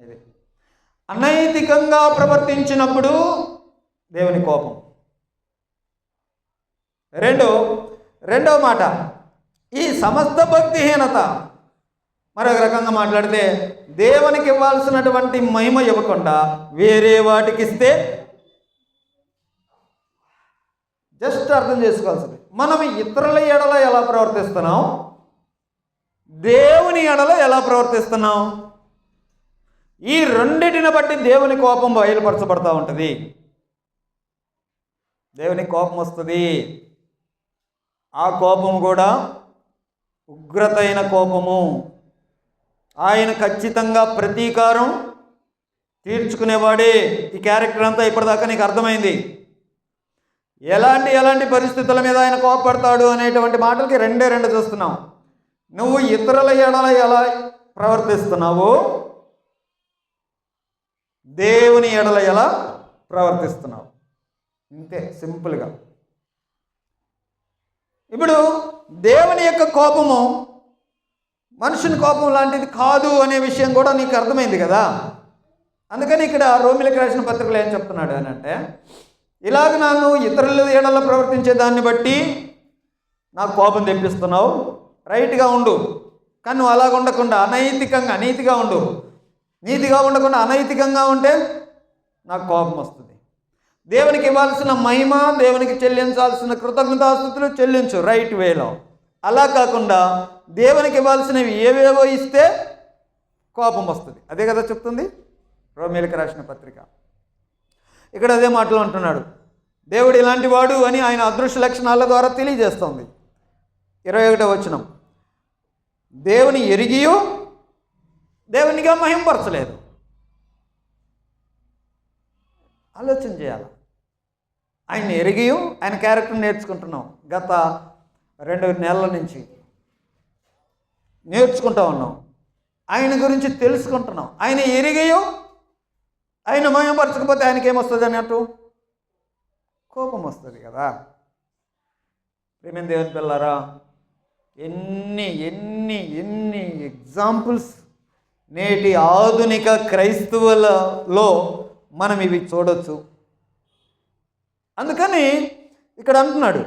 ఇది అనైతికంగా ప్రవర్తించినప్పుడు దేవుని కోపం. రెండో మాట, ఈ సమస్త భక్తిహీనత. మరొక రకంగా మాట్లాడితే, దేవునికి ఇవ్వాల్సినటువంటి మహిమ ఇవ్వకుండా వేరే వాటికి ఇస్తే, జస్ట్ అర్థం చేసుకోవాల్సింది, మనం ఇతరుల ఎడల ఎలా ప్రవర్తిస్తున్నాం, దేవుని ఎడల ఎలా ప్రవర్తిస్తున్నాం. ఈ రెండిటిని బట్టి దేవుని కోపం బయలుపరచబడతా ఉంటుంది. దేవుని కోపం వస్తుంది. ఆ కోపం కూడా ఉగ్రతైన కోపము. ఆయన ఖచ్చితంగా ప్రతీకారం తీర్చుకునేవాడే. ఈ క్యారెక్టర్ అంతా ఇప్పటిదాకా నీకు అర్థమైంది. ఎలాంటి పరిస్థితుల మీద ఆయన కోపపడతాడు అనేటువంటి మాటలకి రెండు చూస్తున్నాం. నువ్వు ఇతరుల ఎడల ఎలా ప్రవర్తిస్తున్నావు, దేవుని ఎడల ఎలా ప్రవర్తిస్తున్నావు. ఇంతే, సింపుల్గా. ఇప్పుడు దేవుని యొక్క కోపము మనుషుని కోపం లాంటిది కాదు అనే విషయం కూడా నీకు అర్థమైంది కదా. అందుకని ఇక్కడ రోమీలకు రాసిన పత్రికలో ఏం చెప్తున్నాడు అని అంటే, ఇలాగ నన్ను ఇతరుల ఎడల ప్రవర్తించే దాన్ని బట్టి నాకు కోపం తెప్పిస్తున్నావు. రైట్గా ఉండు, కానీ నువ్వు అలాగ ఉండకుండా నీతిగా ఉండు. నీతిగా ఉండకుండా అనైతికంగా ఉంటే నాకు కోపం వస్తుంది. దేవునికి ఇవ్వాల్సిన మహిమ, దేవునికి చెల్లించాల్సిన కృతజ్ఞతాస్తుతులు చెల్లించు రైట్ వేలో. అలా కాకుండా దేవునికి ఇవ్వాల్సినవి ఏవేవో ఇస్తే కోపం వస్తుంది. అదే కదా చెప్తుంది రోమీలకు రాసిన పత్రిక. ఇక్కడ అదే మాటలు అంటున్నాడు. దేవుడు ఇలాంటి వాడు అని ఆయన అదృశ్య లక్షణాల ద్వారా తెలియజేస్తుంది. 21వ వచనం, దేవుని ఎరిగియు దేవునిగా మహింపరచలేదు. ఆలోచన చేయాలి. ఆయన ఎరిగియు ఆయన క్యారెక్టర్ నేర్చుకుంటున్నాం. గత 2 నెలల నుంచి నేర్చుకుంటూ ఉన్నాం. ఆయన గురించి తెలుసుకుంటున్నాం. ఆయన ఎరిగియు ఆయన మహిమపరచకపోతే ఆయనకి ఏమొస్తుంది అన్నట్టు? కోపం వస్తుంది కదా. ప్రేమ దేవుని పిల్లారా, ఎన్ని ఎగ్జాంపుల్స్ నేటి ఆధునిక క్రైస్తవులలో మనం ఇవి చూడొచ్చు. అందుకని ఇక్కడ అంటున్నాడు,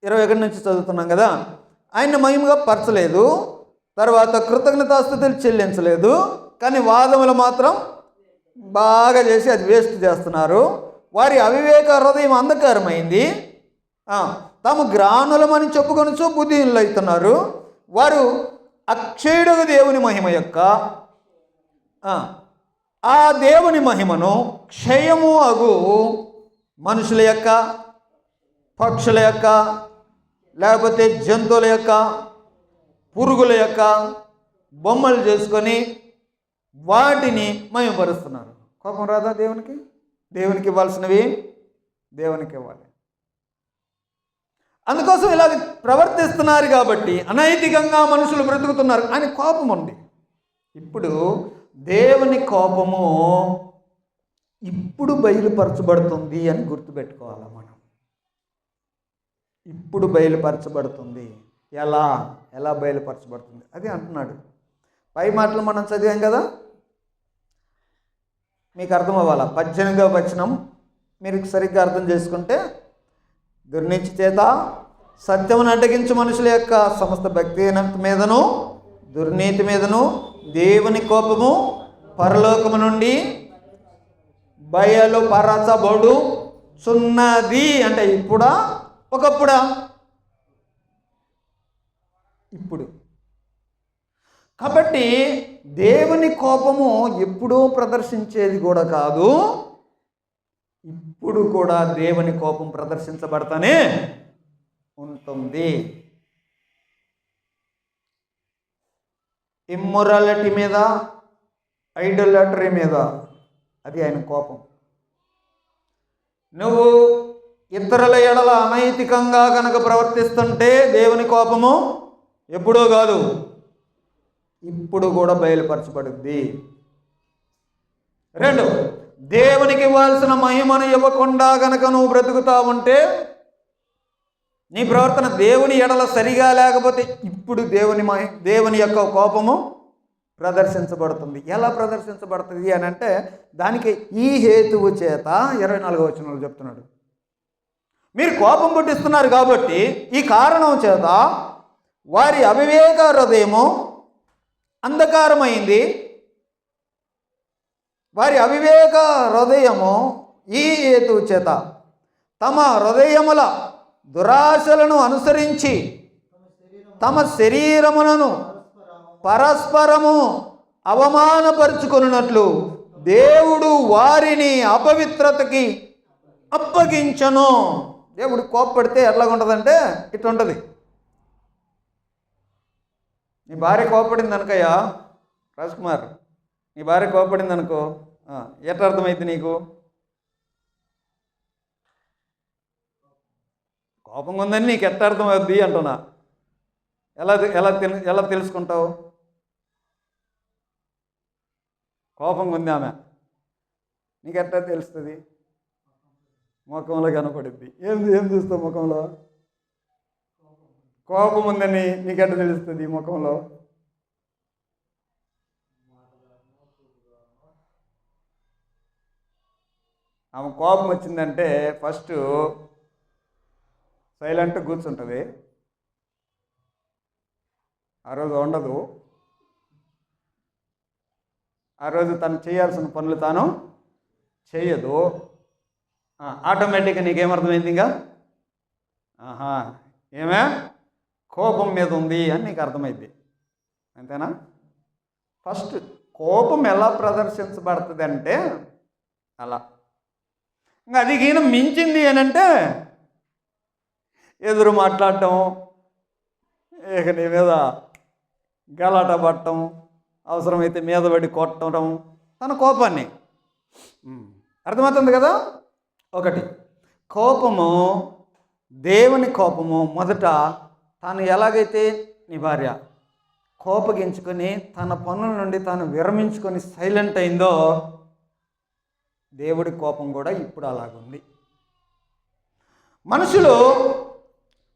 21 నుంచి చదువుతున్నాం కదా, ఆయన మహిమగా పరచలేదు, తర్వాత కృతజ్ఞతాస్తుతులు చెల్లించలేదు, కానీ వాదములు మాత్రం బాగా చేసి అది వేస్ట్ చేస్తున్నారు. వారి అవివేక హృదయం అంధకారమైంది, తాము జ్ఞానులమని చెప్పుకొనుచు బుద్ధిహీనులు అవుతున్నారు. వారు అక్షయుడు దేవుని మహిమ యొక్క ఆ దేవుని మహిమను క్షయము అగు మనుషుల యొక్క, పక్షుల యొక్క, లేకపోతే జంతువుల యొక్క, పురుగుల యొక్క బొమ్మలు చేసుకొని వాటిని మహిమపరుస్తున్నారు. కోపం రాదా దేవునికి? దేవునికి ఇవ్వాల్సినవి దేవునికి ఇవ్వాలి. అందుకోసం ఇలా ప్రవర్తిస్తున్నారు కాబట్టి అనైతికంగా మనుషులు బ్రతుకుతున్నారు. ఆయన కోపం ఉంది. ఇప్పుడు దేవుని కోపము ఇప్పుడు బయలుపరచబడుతుంది అని గుర్తుపెట్టుకోవాలి మనం. ఇప్పుడు బయలుపరచబడుతుంది. ఎలా బయలుపరచబడుతుంది అది అంటున్నాడు. పై మాటలు మనం చదివాం కదా, మీకు అర్థం అవ్వాలా. 18వ వచనం మీరు సరిగ్గా అర్థం చేసుకుంటే, దుర్నీతి చేత సత్యమును అడ్డగించు మనుషుల యొక్క సమస్త భక్తిహీనత మీదను దుర్నీతి మీదను దేవుని కోపము పరలోకము నుండి బయలుపరచబడుచున్నది. అంటే ఇప్పుడా ఒకప్పుడా? ఇప్పుడు. కాబట్టి దేవుని కోపము ఎప్పుడూ ప్రదర్శించేది కూడా కాదు, ఇప్పుడు కూడా దేవుని కోపం ప్రదర్శించబడతానే ఉంటుంది. ఇమ్మొరాలిటీ మీద, ఐడోలాటరీ మీద అది ఆయన కోపం. నువ్వు ఇతరుల ఎడల అనైతికంగా కనుక ప్రవర్తిస్తుంటే దేవుని కోపము ఎప్పుడూ కాదు, ఇప్పుడు కూడా బయలుపరచబడుద్ది. 2, దేవునికి ఇవ్వాల్సిన మహిమను ఇవ్వకుండా గనక నువ్వు బ్రతుకుతా ఉంటే, నీ ప్రవర్తన దేవుని ఎడల సరిగా లేకపోతే ఇప్పుడు దేవుని యొక్క కోపము ప్రదర్శించబడుతుంది. ఎలా ప్రదర్శించబడుతుంది అని అంటే, దానికి ఈ హేతువు చేత 24వ వచనంలో చెప్తున్నాడు. మీరు కోపం పుట్టిస్తున్నారు కాబట్టి ఈ కారణం చేత వారి అవివేక హృదయము అంధకారమైంది. వారి అవివేక హృదయము ఈ హేతువు చేత తమ హృదయముల దురాశలను అనుసరించి తమ శరీరములను పరస్పరము అవమానపరుచుకొనున్నట్లు దేవుడు వారిని అపవిత్రతకి అప్పగించను. దేవుడు కోప్పడితే ఎట్లాగుంటుందంటే ఇట్లా ఉంటుంది. నీ భార్య కోప్పడింది అనుకయ్యా రాజ్కుమార్, నీ భార్య కోప్పడింది అనుకో, ఎట్లా అర్థమైంది నీకు? కోపం ఉందని నీకు ఎట్లా అర్థమవుద్ది అంటున్నా. ఎలా తెలుసుకుంటావు? కోపం ఉంది ఆమె, నీకు ఎట్లా తెలుస్తుంది? ముఖంలో కనపడుద్ది. ఏం చూస్తావు ముఖంలో? కోపం ఉందని నీకెట్లా తెలుస్తుంది ముఖంలో? ఆమె కోపం వచ్చిందంటే ఫస్ట్ సైలెంట్గా కూర్చుంటుంది, ఆ రోజు ఉండదు. ఆ రోజు తను చేయాల్సిన పనులు తాను చేయదు. ఆటోమేటిక్గా నీకేమర్థమైంది? ఇంకా ఏమే కోపం మీద ఉంది అని నీకు అర్థమైంది, అంతేనా? ఫస్ట్ కోపం ఎలా ప్రదర్శించబడుతుంది అంటే అలా. ఇంకా అది ఈయన మించింది అని అంటే ఎదురు మాట్లాడటం, ఇక నీ మీద గలాట పట్టడం, అవసరమైతే మీద పడి కొట్టడం, తన కోపాన్ని. అర్థమవుతుంది కదా? 1, కోపము, దేవుని కోపము మొదట తాను ఎలాగైతే నీ భార్య కోపగించుకొని తన పనుల నుండి తాను విరమించుకొని సైలెంట్ అయిందో, దేవుడి కోపం కూడా ఇప్పుడు అలాగుంది.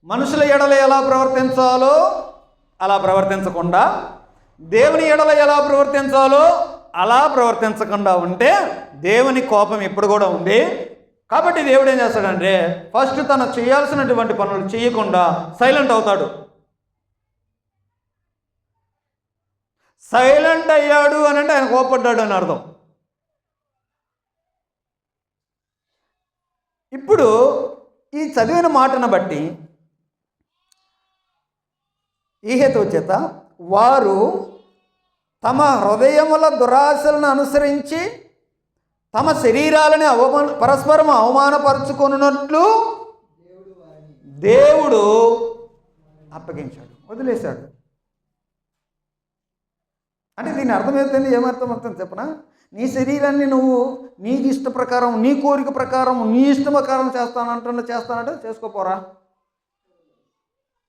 మనుషుల ఎడల ఎలా ప్రవర్తించాలో అలా ప్రవర్తించకుండా, దేవుని ఎడల ఎలా ప్రవర్తించాలో అలా ప్రవర్తించకుండా ఉంటే దేవుని కోపం ఇప్పుడు కూడా ఉంది. కాబట్టి దేవుడు ఏం చేస్తాడంటే ఫస్ట్ తను చేయాల్సినటువంటి పనులు చేయకుండా సైలెంట్ అవుతాడు. సైలెంట్ అయ్యాడు అని అంటే ఆయన కోపడ్డాడు అని అర్థం. ఇప్పుడు ఈ చదివిన మాటను బట్టి ఈ హేతువు చేత వారు తమ హృదయముల దురాశలను అనుసరించి తమ శరీరాలని పరస్పరం అవమానపరుచుకున్నట్లు దేవుడు అప్పగించాడు, వదిలేశాడు. అంటే దీని అర్థమవుతుంది. ఏమర్థం అవుతుంది చెప్పనా? నీ శరీరాన్ని నువ్వు నీకు ఇష్ట ప్రకారం, నీ కోరిక ప్రకారం, నీ ఇష్టం ప్రకారం చేస్తానంటే చేసుకోపోరా,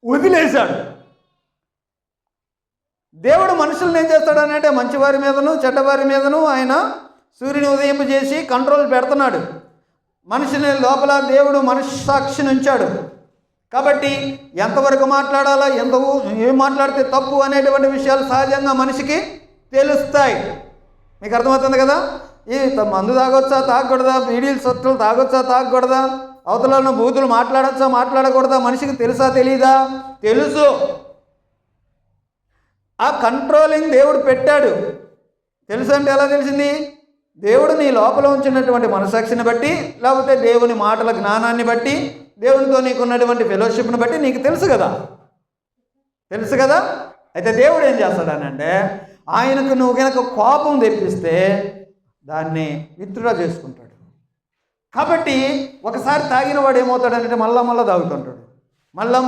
వదిలేశాడు. దేవుడు మనుషులను ఏం చేస్తాడనంటే మంచివారి మీదను చెడ్డవారి మీదను ఆయన సూర్యుని ఉదయింపజేసి కంట్రోల్ పెడుతున్నాడు. మనిషిని లోపల దేవుడు మనస్సాక్షిని ఉంచాడు. కాబట్టి ఎంతవరకు మాట్లాడాలా, ఏం మాట్లాడితే తప్పు అనేటువంటి విషయాలు సహజంగా మనిషికి తెలుస్తాయి. మీకు అర్థమవుతుంది కదా? ఈ మందు తాగొచ్చా తాగకూడదా, బీడీలు సొత్తులు తాగొచ్చా తాగకూడదా, అవతల బూతులు మాట్లాడచ్చా మాట్లాడకూడదా, మనిషికి తెలుసా తెలీదా? తెలుసు. ఆ కంట్రోలింగ్ దేవుడు పెట్టాడు. తెలుసు అంటే ఎలా తెలిసింది? దేవుడు నీ లోపల ఉంచినటువంటి మనసాక్షిని బట్టి, లేకపోతే దేవుని మాటల జ్ఞానాన్ని బట్టి, దేవునితో నీకున్నటువంటి ఫెలోషిప్ని బట్టి నీకు తెలుసు కదా. అయితే దేవుడు ఏం చేస్తాడనంటే, ఆయనకు నువ్వు కనుక కోపం తెప్పిస్తే దాన్ని విత్డ్రా చేసుకుంటాడు. కాబట్టి ఒకసారి తాగిన వాడు ఏమవుతాడంటే మళ్ళా తాగుతుంటాడు, మళ్ళా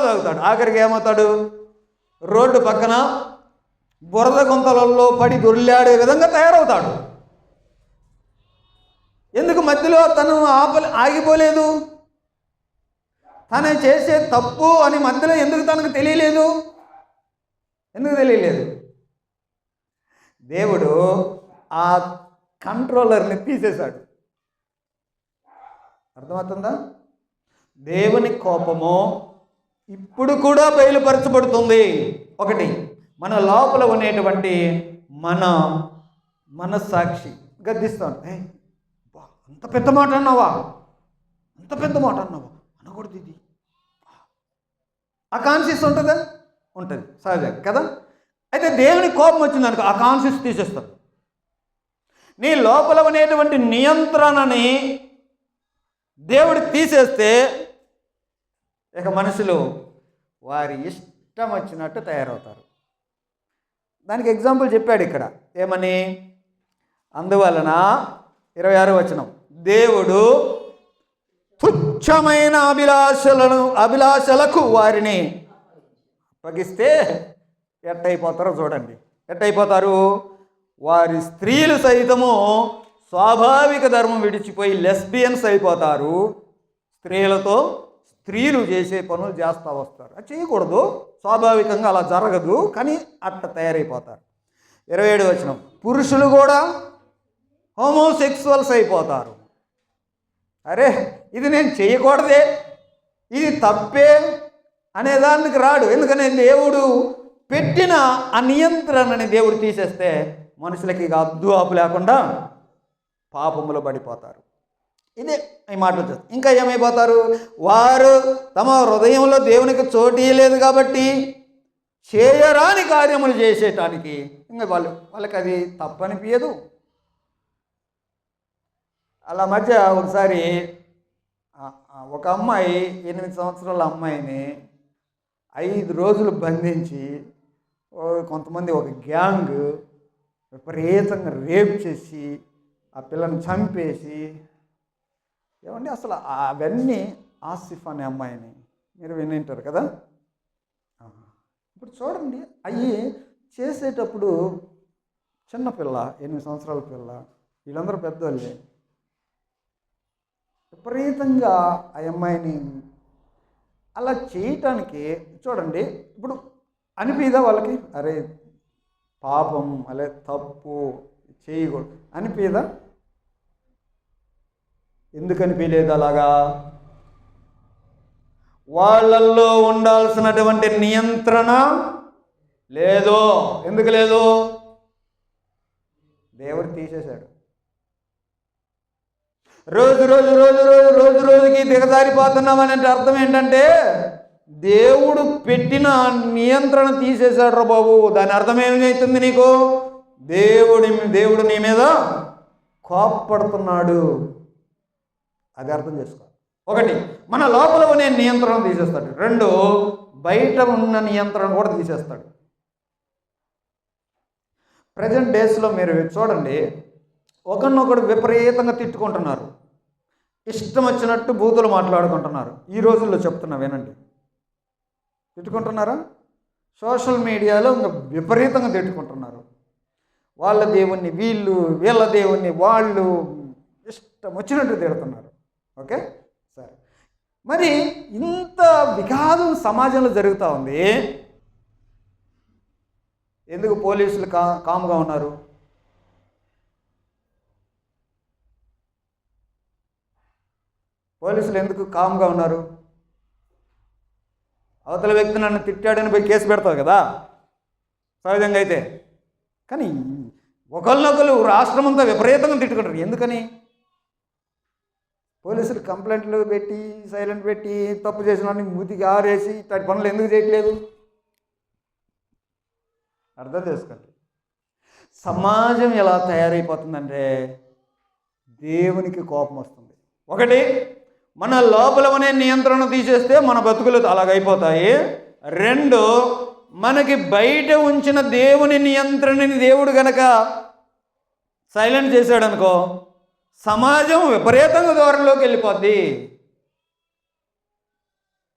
తాగుతాడు. ఆఖరికి ఏమవుతాడు? రోడ్డు పక్కన బురద గుంతలలో పడి దొర్లాడే విధంగా తయారవుతాడు. ఎందుకు మధ్యలో తను ఆగిపోలేదు? తను చేసే తప్పు అని మధ్యలో ఎందుకు తనకు తెలియలేదు? దేవుడు ఆ కంట్రోలర్ని తీసేశాడు. అర్థమవుతుందా? దేవుని కోపము ఇప్పుడు కూడా బయలుపరచబడుతుంది. ఒకటి, మన లోపల ఉండేటువంటి మన మనస్సాక్షి గద్దిస్తాడు. అంత పెద్ద మాట అన్నావా అనకూడదు ఇది. ఆ కాన్షియస్ ఉంటుంది సహజంగా కదా. అయితే దేవుని కోపం వచ్చిందనుకో ఆ కాన్షియస్ తీసేస్తాడు. నీ లోపల ఉండేటువంటి నియంత్రణని దేవుడు తీసేస్తే ఇక మనుషులు వారి ఇష్టం వచ్చినట్టు తయారవుతారు. దానికి ఎగ్జాంపుల్ చెప్పాడు ఇక్కడ. ఏమని? అందువలన 26వ వచనం, దేవుడు తుచ్చమైన అభిలాషలకు వారిని అప్పగిస్తే ఎట్టయిపోతారో చూడండి. ఎట్టయిపోతారు? వారి స్త్రీలు సైతము స్వాభావిక ధర్మం విడిచిపోయి లెస్బియన్స్ అయిపోతారు. స్త్రీలతో స్త్రీలు చేసే పనులు చేస్తూ వస్తారు. అది చేయకూడదు, స్వాభావికంగా అలా జరగదు, కానీ అట్ట తయారైపోతారు. 27వ వచనం, పురుషులు కూడా హోమోసెక్సువల్స్ అయిపోతారు. అరే ఇది నేను చేయకూడదే, ఇది తప్పే అనేదానికి రాడు. ఎందుకని దేవుడు పెట్టిన ఆ నియంత్రణని దేవుడు తీసేస్తే మనుషులకి ఇక అద్దు ఆపు లేకుండా పాపములో పడిపోతారు. ఇదే ఈ మాటలు చేస్తారు. ఇంకా ఏమైపోతారు? వారు తమ హృదయంలో దేవునికి చోటు ఇవ్వలేదు కాబట్టి చేయరాని కార్యములు చేసేటానికి ఇంకా వాళ్ళకి అది తప్పనిపించదు. అలా మధ్య ఒకసారి ఒక అమ్మాయి 8 సంవత్సరాల అమ్మాయిని 5 రోజులు బంధించి కొంతమంది ఒక గ్యాంగ్ విపరీతంగా రేప్ చేసి ఆ పిల్లని చంపేసి, ఏమండి అసలు అవన్నీ ఆసిఫ్ అనే అమ్మాయిని మీరు వినింటారు కదా. ఇప్పుడు చూడండి, అవి చేసేటప్పుడు చిన్నపిల్ల 8 సంవత్సరాల పిల్ల, వీళ్ళందరూ పెద్దవాళ్ళే, విపరీతంగా ఆ అమ్మాయిని అలా చేయటానికి చూడండి. ఇప్పుడు అనిపిదా వాళ్ళకి? అరే పాపం, అలే తప్పు చేయకూడదు అనిపిదా? ఎందుకు అనిపించలేదు అలాగా? వాళ్ళల్లో ఉండాల్సినటువంటి నియంత్రణ లేదు. ఎందుకు లేదు? దేవుడు తీసేశాడు. రోజుకి దిగజారిపోతున్నామని అర్థం ఏంటంటే దేవుడు పెట్టిన నియంత్రణ తీసేశాడు రా బాబు. దాని అర్థం ఏమవుతుంది నీకు? దేవుడు నీ మీద కోప్పడుతున్నాడు. అది అర్థం చేసుకో. ఒకటి, మన లోపల ఉన్న నియంత్రణ తీసేస్తాడు. 2, బయట ఉన్న నియంత్రణ కూడా తీసేస్తాడు. ప్రజెంట్ డేస్లో మీరు చూడండి, ఒకరినొకడు విపరీతంగా తిట్టుకుంటున్నారు, ఇష్టం వచ్చినట్టు బూతులు మాట్లాడుకుంటున్నారు. ఈ రోజుల్లో చెప్తున్నా వినండి. తిట్టుకుంటున్నారా? సోషల్ మీడియాలో ఇంకా విపరీతంగా తిట్టుకుంటున్నారు. వాళ్ళ దేవుణ్ణి వీళ్ళు, వీళ్ళ దేవుణ్ణి వాళ్ళు, ఇష్టం వచ్చినట్టు తిడుతున్నారు. ఓకే, సరే. మరి ఇంత విఘాతం సమాజంలో జరుగుతూ ఉంది. ఎందుకు పోలీసులు కామ్గా ఉన్నారు? పోలీసులు ఎందుకు కామ్గా ఉన్నారు? అవతల వ్యక్తి నన్ను తిట్టాడని పోయి కేసు పెడతావు కదా సహజంగా అయితే. కానీ ఒకరినొకరు రాష్ట్రం అంతా విపరీతంగా తిట్టుకుంటారు. ఎందుకని? పోలీసులు కంప్లైంట్లు పెట్టి సైలెంట్ పెట్టి తప్పు చేసిన వాడిని మూతికి ఆరేసి ఇట్లాంటి పనులు ఎందుకు చేయట్లేదు? అర్థం చేసుకోండి. సమాజం ఎలా తయారైపోతుందంటే దేవునికి కోపం వస్తుంది. ఒకటి, మన లోపల అనే నియంత్రణ తీసేస్తే మన బతుకులు అలాగైపోతాయి. రెండు, మనకి బయట ఉంచిన దేవుని నియంత్రణని దేవుడు గనక సైలెంట్ చేశాడు అనుకో, సమాజం విపరీతంగా దూరంలోకి వెళ్ళిపోద్ది.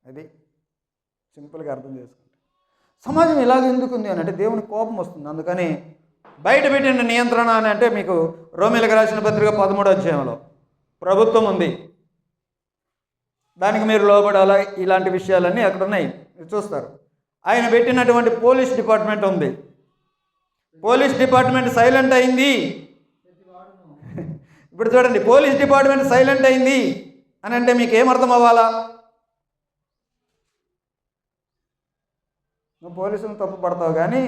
అది సింపుల్గా అర్థం చేసుకోండి. సమాజం ఇలాగ ఎందుకు ఉంది అని అంటే దేవునికి కోపం వస్తుంది. అందుకని బయట పెట్టిన నియంత్రణ అని అంటే మీకు రోమీయులకు రాసిన పత్రిక 13వ అధ్యాయంలో ప్రభుత్వం ఉంది, దానికి మీరు లోబడాలా, ఇలాంటి విషయాలన్నీ అక్కడ ఉన్నాయి, మీరు చూస్తారు. ఆయన పెట్టినటువంటి పోలీస్ డిపార్ట్మెంట్ ఉంది, పోలీస్ డిపార్ట్మెంట్ సైలెంట్ అయింది. ఇప్పుడు చూడండి, పోలీస్ డిపార్ట్మెంట్ సైలెంట్ అయింది అని అంటే మీకు ఏమర్థం అవ్వాలా? నువ్వు పోలీసులను తప్పు పడతావు, కానీ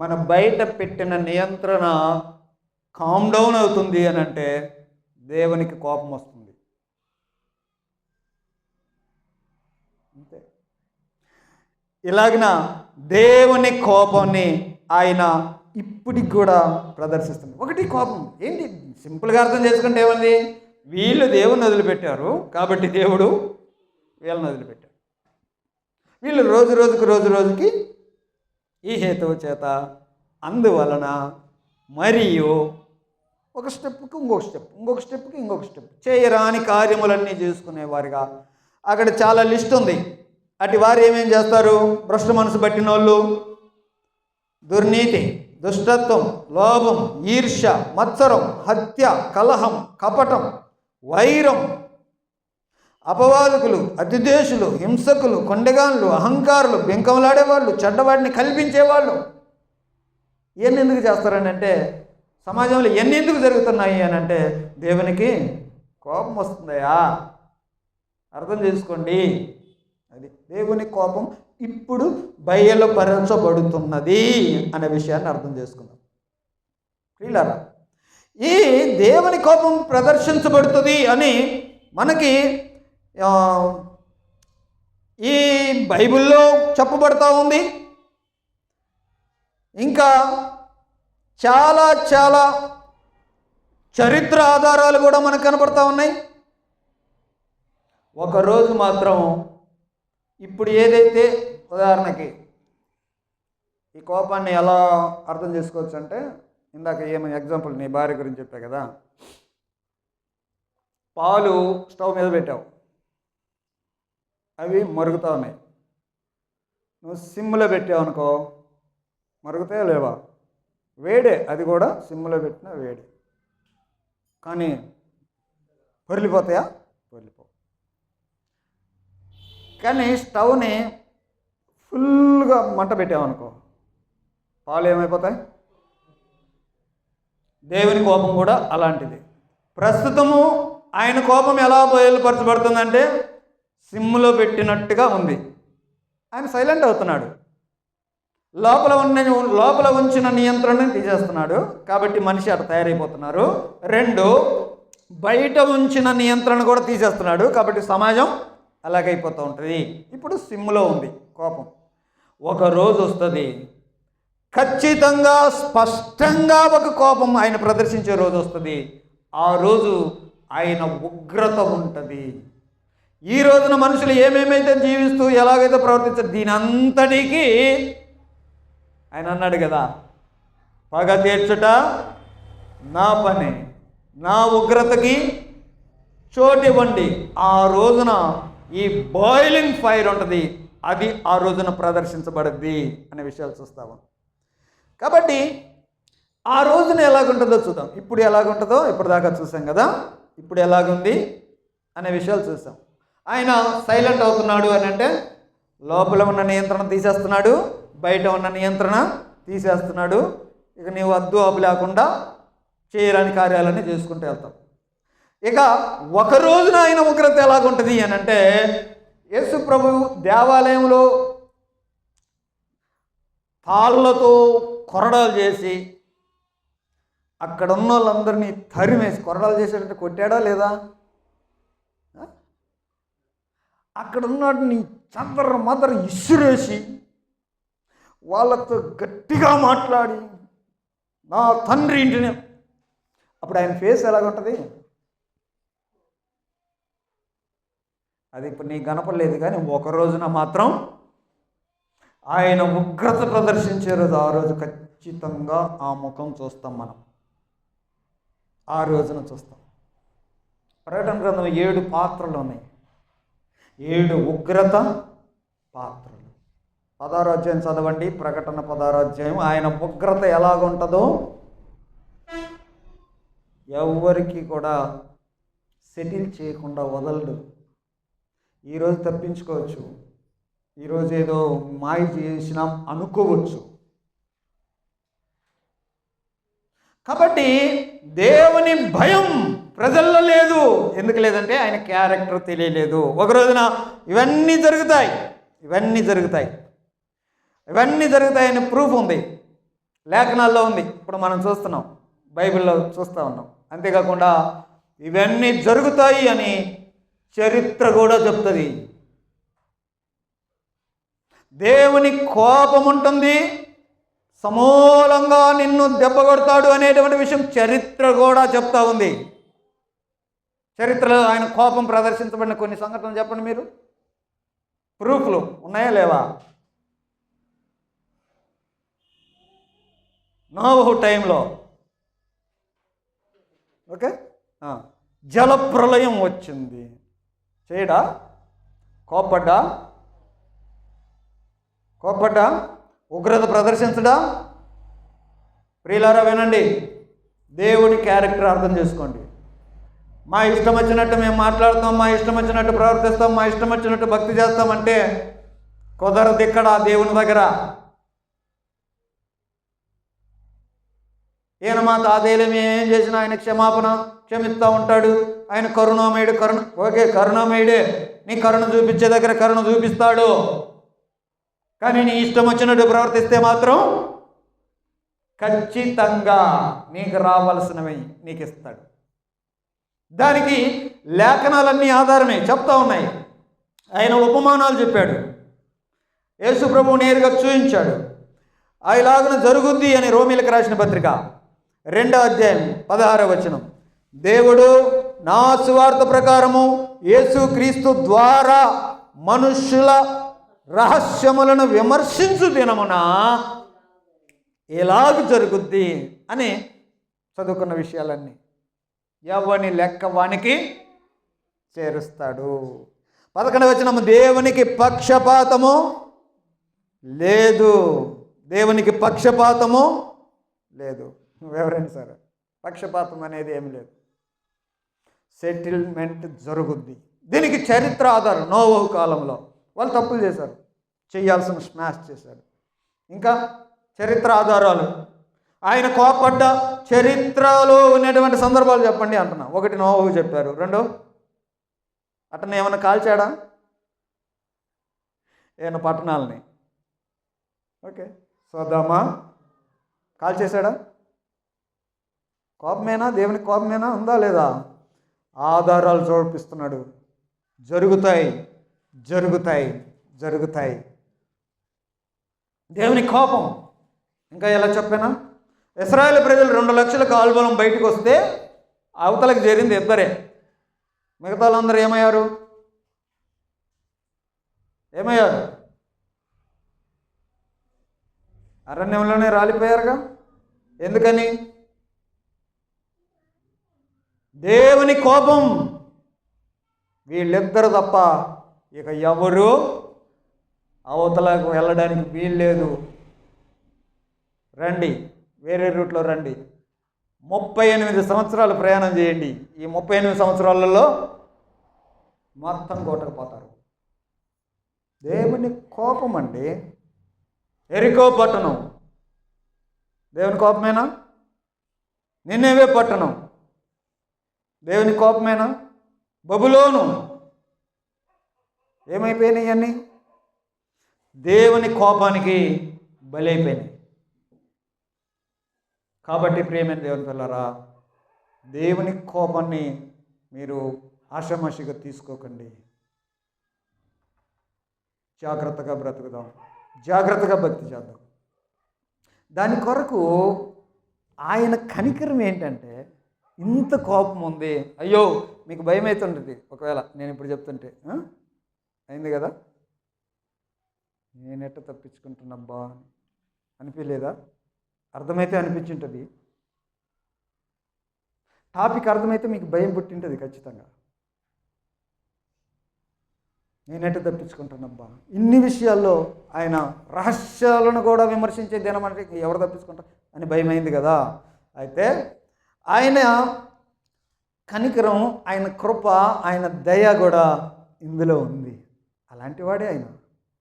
మన బయట పెట్టిన నియంత్రణ కామ్ డౌన్ అవుతుంది అని అంటే దేవునికి కోపం వస్తుంది. అంతే. ఇలాగిన దేవుని కోపాన్ని ఆయన ఇప్పటికి కూడా ప్రదర్శిస్తుంది. ఒకటి కోపం ఏంటి? సింపుల్గా అర్థం చేసుకుంటే ఏమంది? వీళ్ళు దేవుని వదిలిపెట్టారు కాబట్టి దేవుడు వీళ్ళని వదిలిపెట్టాడు. వీళ్ళు రోజు రోజుకి ఈ హేతువు చేత అందువలన మరియు ఒక స్టెప్కి ఇంకొక స్టెప్ చేయరాని కార్యములన్నీ చేసుకునేవారుగా. అక్కడ చాలా లిస్ట్ ఉంది. అటు వారు ఏమేం చేస్తారు? భ్రష్ట మనసు పట్టిన వాళ్ళు, దుర్నీతి, దుష్టత్వం, లోభం, ఈర్ష్య, మత్సరం, హత్య, కలహం, కపటం, వైరం, అపవాదకులు, అతిదేశులు, హింసకులు, కొండగాన్లు, అహంకారులు, బెంకములాడేవాళ్ళు, చెడ్డవాడిని కల్పించేవాళ్ళు. ఇవన్నీ ఎందుకు చేస్తారని అంటే, సమాజంలో ఎన్ని ఎందుకు జరుగుతున్నాయి అని అంటే దేవునికి కోపం వస్తుందయా. అర్థం చేసుకోండి. అది దేవుని కోపం ఇప్పుడు బయలుపరచబడుతున్నది అనే విషయాన్ని అర్థం చేసుకుందాం. ప్రియులారా, ఈ దేవుని కోపం ప్రదర్శించబడుతుంది అని మనకి ఈ బైబిల్లో చెప్పబడతా ఉంది. ఇంకా చాలా చాలా చరిత్ర ఆధారాలు కూడా మనకు కనపడతా ఉన్నాయి. ఒకరోజు మాత్రం ఇప్పుడు ఏదైతే ఉదాహరణకి ఈ కోపాన్ని ఎలా అర్థం చేసుకోవచ్చు అంటే, ఇందాక ఏమో ఎగ్జాంపుల్ నీ భార్య గురించి చెప్పా కదా, పాలు స్టవ్ మీద పెట్టావు, అవి మరుగుతూ ఉన్నాయి. నువ్వు సిమ్లో పెట్టావు అనుకో, మరుగుతాయా లేవా? వేడే, అది కూడా సిమ్లో పెట్టిన వేడి. కానీ పొరిలిపోతాయా? పొరిలిపో. కానీ స్టవ్ని ఫుల్గా మంట పెట్టామనుకో, పాలు ఏమైపోతాయి? దేవుని కోపం కూడా అలాంటిది. ప్రస్తుతము ఆయన కోపం ఎలా బయలుపరచబడుతుందంటే సిమ్లో పెట్టినట్టుగా ఉంది. ఆయన సైలెంట్ అవుతున్నాడు. లోపల ఉంచిన నియంత్రణని తీసేస్తున్నాడు. కాబట్టి మనిషి అటు తయారైపోతున్నారు. రెండు, బయట ఉంచిన నియంత్రణ కూడా తీసేస్తున్నాడు. కాబట్టి సమాజం అలాగైపోతూ ఉంటుంది. ఇప్పుడు సిమ్లో ఉంది కోపం. ఒక రోజు వస్తుంది, ఖచ్చితంగా స్పష్టంగా ఒక కోపం ఆయన ప్రదర్శించే రోజు వస్తుంది. ఆ రోజు ఆయన ఉగ్రత ఉంటుంది. ఈ రోజున మనుషులు ఏమేమైతే జీవిస్తూ ఎలాగైతే ప్రవర్తించారు, దీని అంతటికీ ఆయన అన్నాడు కదా, పగ తీర్చుట నా పని, నా ఉగ్రతకి చోటివ్వండి. ఆ రోజున ఈ బాయిలింగ్ ఫైర్ ఉంటుంది, అది ఆ రోజున ప్రదర్శించబడుద్ది అనే విషయాలు చూస్తాము. కాబట్టి ఆ రోజున ఎలాగుంటుందో చూద్దాం. ఇప్పుడు ఎలాగుంటుందో ఇప్పటిదాకా చూసాం కదా, ఇప్పుడు ఎలాగుంది అనే విషయాలు చూసాం. ఆయన సైలెంట్ అవుతున్నాడు అని అంటే లోపల ఉన్న నియంత్రణ తీసేస్తున్నాడు. బయట ఉన్న నియంత్రణ తీసేస్తున్నాడు. ఇక నీవు అద్దు అప్పు లేకుండా చేయరాని కార్యాలన్నీ చేసుకుంటూ వెళ్తాం. ఇక ఒక రోజున ఆయన ఉగ్రత ఎలాగుంటుంది అని అంటే, యేసు ప్రభు దేవాలయంలో తాళ్ళతో కొరడాలు చేసి అక్కడ ఉన్న వాళ్ళందరినీ తరిమేసి, కొరడాలు చేసేటంటే కొట్టాడా లేదా? అక్కడ ఉన్నవాటిని మదర్ ఇసురేసి వాళ్ళతో గట్టిగా మాట్లాడి నా తండ్రి ఇంటిని, అప్పుడు ఆయన ఫేస్ ఎలాగుంటుంది? అది ఇప్పుడు నీకు కనపడలేదు, కానీ ఒక రోజున మాత్రం ఆయన ఉగ్రత ప్రదర్శించే రోజు, ఆ రోజు ఖచ్చితంగా ఆ ముఖం చూస్తాం మనం. ఆ రోజున చూస్తాం. ప్రకటన గ్రంథం 7 పాత్రలు ఉన్నాయి, 7 ఉగ్రత పాత్రలు. 16వ అధ్యాయం చదవండి, ప్రకటన 16వ అధ్యాయం. ఆయన ఉగ్రత ఎలాగుంటుందో ఎవరికి కూడా సెటిల్ చేయకుండా వదలడు. ఈరోజు తప్పించుకోవచ్చు, ఈరోజు ఏదో మాయ చేసినాం అనుకోవచ్చు. కాబట్టి దేవుని భయం ప్రజల్లో లేదు. ఎందుకు లేదంటే ఆయన క్యారెక్టర్ తెలియలేదు. ఒక రోజున ఇవన్నీ జరుగుతాయని ప్రూఫ్ ఉంది, లేఖనాల్లో ఉంది, ఇప్పుడు మనం చూస్తున్నాం, బైబిల్లో చూస్తూ ఉన్నాం. అంతేకాకుండా ఇవన్నీ జరుగుతాయి అని చరిత్ర కూడా చెప్తుంది. దేవుని కోపం ఉంటుంది, సమూలంగా నిన్ను దెబ్బ కొడతాడు అనేటువంటి విషయం చరిత్ర కూడా చెప్తా ఉంది. చరిత్రలో ఆయన కోపం ప్రదర్శించబడిన కొన్ని సంఘటనలు చెప్పండి మీరు, ప్రూఫ్లు ఉన్నాయా లేవా? నోవహు టైంలో ఓకే, జలప్రలయం వచ్చింది. చేయడా? కోపడ్డా? ఉగ్రత ప్రదర్శించడా? ప్రియులారా వినండి, దేవుని క్యారెక్టర్ అర్థం చేసుకోండి. మా ఇష్టం వచ్చినట్టు మేము మాట్లాడుతాం, మా ఇష్టం వచ్చినట్టు ప్రవర్తిస్తాం, మా ఇష్టం వచ్చినట్టు భక్తి చేస్తామంటే కుదరదు ఇక్కడ దేవుని దగ్గర. ఈయన మా తాతయ్యలు మేమేం చేసినా ఆయన క్షమిస్తూ ఉంటాడు. ఆయన కరుణామయుడు. ఓకే, కరుణామయుడే, నీ కరుణ చూపించే దగ్గర కరుణ చూపిస్తాడు. కానీ నీ ఇష్టం వచ్చినట్టు ప్రవర్తిస్తే మాత్రం ఖచ్చితంగా నీకు రావాల్సినవి నీకు ఇస్తాడు. దానికి లేఖనాలన్నీ ఆధారమే చెప్తా ఉన్నాయి. ఆయన ఉపమానాలు చెప్పాడు, యేసు ప్రభువు నేరుగా చూపించాడు. అలాగన జరుగుద్ది అని రోమీలకు రాసిన పత్రిక 2వ అధ్యాయం 16వ వచనం, దేవుడు నా సువార్త ప్రకారము యేసుక్రీస్తు ద్వారా మనుష్యుల రహస్యములను విమర్శించు దినమున ఎలాగ జరుగుద్ది అని చదువుకున్న విషయాలన్నీ ఎవని లెక్క వానికి చేరుస్తాడు. 11వ వచనము, దేవునికి పక్షపాతము లేదు. దేవునికి పక్షపాతము లేదు. ఎవరైనా సరే పక్షపాతం అనేది ఏమి లేదు. సెటిల్మెంట్ జరుగుద్ది. దీనికి చరిత్ర ఆధారం. నోవహు కాలంలో వాళ్ళు తప్పులు చేశారు, చేయాల్సిన స్మాష్ చేశారు. ఇంకా చరిత్ర ఆధారాలు, ఆయన కోపడ్డ చరిత్రలో ఉన్నటువంటి సందర్భాలు చెప్పండి అంటున్నా. 1 నోవహు చెప్పారు. 2 అతను ఏమైనా కాల్చాడా? ఏమైనా పట్టణాలని ఓకే సొదొమ కాల్చేశాడా? కోపమేనా? దేవునికి కోపమేనా? ఉందా లేదా? ఆధారాలు చూపిస్తున్నాడు. జరుగుతాయి. దేవుని కోపం. ఇంకా ఎలా చెప్పానా? ఇశ్రాయేలు ప్రజలు 2 లక్షల కాల్బలం బయటకు వస్తే అవతలకు చేరింది 2. మిగతా వాళ్ళందరూ ఏమయ్యారు? అరణ్యంలోనే రాలిపోయారుగా. ఎందుకని? దేవుని కోపం. వీళ్ళిద్దరు తప్ప ఇక ఎవరు అవతలకు వెళ్ళడానికి వీల్లేదు. రండి, వేరే రూట్లో రండి. 38 సంవత్సరాలు ప్రయాణం చేయండి. ఈ 38 సంవత్సరాలలో మొత్తం కొట్టకపోతారు. దేవుని కోపం అండి. ఎరికో పట్టణం దేవుని కోపమేనా? నిన్నెవే పట్టణం దేవుని కోపమేనా? బబులోను ఏమైపోయినాయి అన్నీ? దేవుని కోపానికి బలైపోయినాయి. కాబట్టి ప్రియమైన దేవుని పిల్లరా, దేవుని కోపాన్ని మీరు ఆషామాషిగా తీసుకోకండి. జాగ్రత్తగా బ్రతుకుదాం, జాగ్రత్తగా భక్తి చేద్దాం. దాని కొరకు ఆయన కనికరం ఏంటంటే, ఇంత కోపం ఉంది, అయ్యో మీకు భయం అవుతుంటుంది ఒకవేళ నేను ఇప్పుడు చెప్తుంటే, అయింది కదా, నేనెట్ట తప్పించుకుంటున్నబ్బా అనిపించలేదా? అర్థమైతే అనిపించుంటుంది. టాపిక్ అర్థమైతే మీకు భయం పుట్టింటుంది ఖచ్చితంగా. నేనెట్ట తప్పించుకుంటానబ్బా. ఇన్ని విషయాల్లో ఆయన రహస్యాలను కూడా విమర్శించే దినం అంటే ఎవరు తప్పించుకుంటా అని భయమైంది కదా. అయితే ఆయన కనికరం, ఆయన కృప, ఆయన దయ కూడా ఇందులో ఉంది. అలాంటి వాడే ఆయన.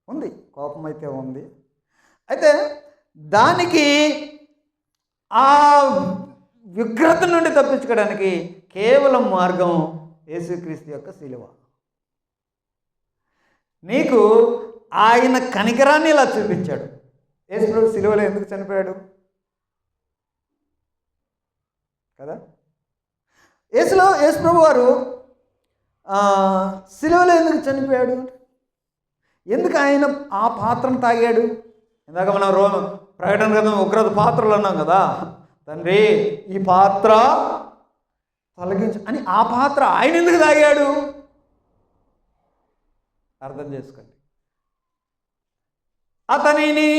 ఉంది, కోపం అయితే ఉంది. అయితే దానికి ఆ వ్యగ్రత నుండి తప్పించుకోవడానికి కేవలం మార్గం యేసుక్రీస్తు యొక్క శిలువ. నీకు ఆయన కనికరాన్ని ఇలా చూపించాడు. యేసు శిలువలో ఎందుకు చనిపోయాడు కదా? యేసు ప్రభు వారు శిలువలో ఎందుకు చనిపోయాడు? ఎందుకు ఆయన ఆ పాత్రను తాగాడు? ఇందాక మనం ప్రకటన గ్రంథం ఉగ్రత పాత్రలు అన్నాం కదా. తండ్రి ఈ పాత్ర తొలగించు అని ఆ పాత్ర ఆయన ఎందుకు తాగాడు? అర్థం చేసుకోండి. అతనిని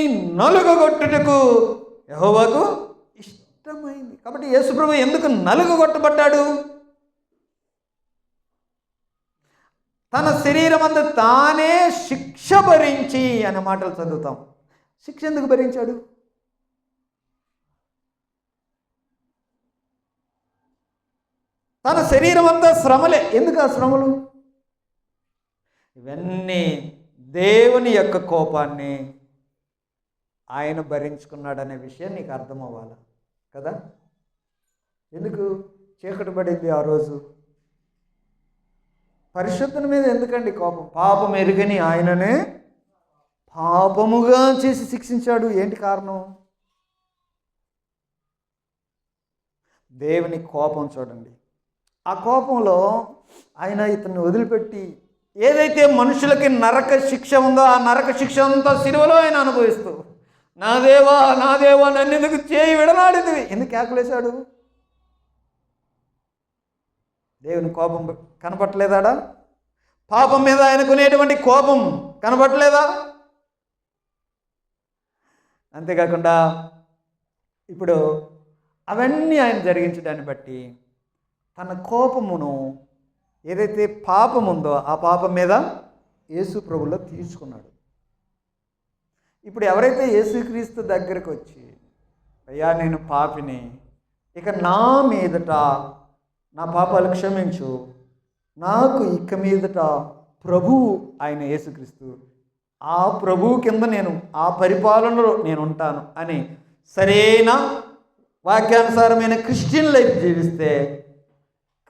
నలుగగొట్టుటకు యెహోవాకు ఇష్టమైంది. కాబట్టి యేసుప్రభు ఎందుకు నలుగగొట్టబడ్డాడు? తన శరీరం అంతా తానే శిక్ష భరించి అనే మాటలు చదువుతాం. శిక్ష ఎందుకు భరించాడు? తన శరీరం అంతా శ్రమలే. ఎందుకు ఆ శ్రమలు? ఇవన్నీ దేవుని యొక్క కోపాన్ని ఆయన భరించుకున్నాడనే విషయం నీకు అర్థం అవ్వాలి కదా. ఎందుకు చీకటి పడింది ఆ రోజు? పరిశుద్ధుని మీద ఎందుకండి కోపం? పాపం ఎరుగని ఆయననే పాపముగా చేసి శిక్షించాడు. ఏంటి కారణం? దేవుని కోపం చూడండి. ఆ కోపంలో ఆయన ఇతన్ని వదిలిపెట్టి ఏదైతే మనుషులకి నరక శిక్ష ఉందో ఆ నరక శిక్ష అంతా శిలువలో ఆయన అనుభవిస్తూ, నా దేవా నా దేవా నన్ను ఎందుకు చేయి విడనాడింది ఎందుకు కేకలేశాడు? దేవుని కోపం కనపట్టలేదాడా? పాపం మీద ఆయనకునేటువంటి కోపం కనపట్టలేదా? అంతేకాకుండా ఇప్పుడు అవన్నీ ఆయన జరిగించడాన్ని బట్టి తన కోపమును ఏదైతే పాపం ఉందో ఆ పాపం మీద యేసు ప్రభులో తీర్చుకున్నాడు. ఇప్పుడు ఎవరైతే యేసుక్రీస్తు దగ్గరకు వచ్చి, అయ్యా నేను పాపిని, ఇక నా మీదట నా పాపాలు క్షమించు, నాకు ఇక మీదట ప్రభువు ఆయన యేసుక్రీస్తు, ఆ ప్రభువు కింద నేను ఆ పరిపాలనలో నేను ఉంటాను అని సరైన వాక్యానుసారమైన క్రిస్టియన్ లైఫ్ జీవిస్తే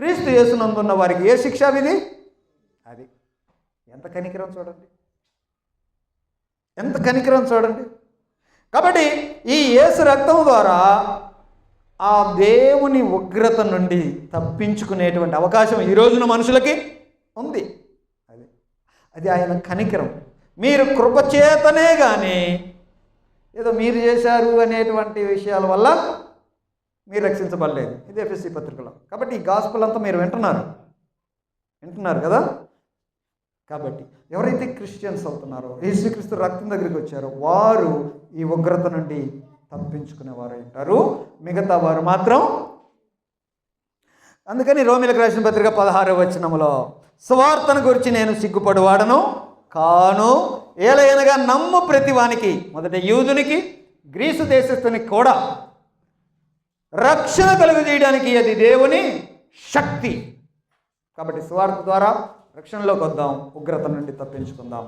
క్రీస్తు యేసునందున్న వారికి ఏ శిక్ష విధి? అది ఎంత కనికరం చూడండి, ఎంత కనికరం చూడండి. కాబట్టి ఈ యేసు రక్తం ద్వారా ఆ దేవుని ఉగ్రత నుండి తప్పించుకునేటువంటి అవకాశం ఈ రోజున మనుషులకి ఉంది. అది ఆయన కనికరం. మీరు కృపచేతనే కానీ ఏదో మీరు చేశారు అనేటువంటి విషయాల వల్ల మీరు రక్షించబడలేదు. ఇది ఎఫెసీ పత్రికలో. కాబట్టి ఈ గాస్పెల్ అంతా మీరు వింటున్నారు కదా. కాబట్టి ఎవరైతే క్రిస్టియన్స్ అవుతున్నారో, యేసుక్రీస్తు రక్తం దగ్గరికి వచ్చారో వారు ఈ ఉగ్రత నుండి తప్పించుకునేవారు ఉంటారు, మిగతా వారు మాత్రం. అందుకని రోమీయులకు రాసిన పత్రిక 16వ వచనంలో సువార్తను గురించి నేను సిగ్గుపడువాడను కాను, ఏలయనగా నమ్ము ప్రతివానికి, మొదట యూదునికి గ్రీసు దేశస్థునికి కూడా రక్షణ కలుగజేయడానికి అది దేవుని శక్తి. కాబట్టి సువార్త ద్వారా రక్షణలోకి వద్దాం, ఉగ్రత నుండి తప్పించుకుందాం.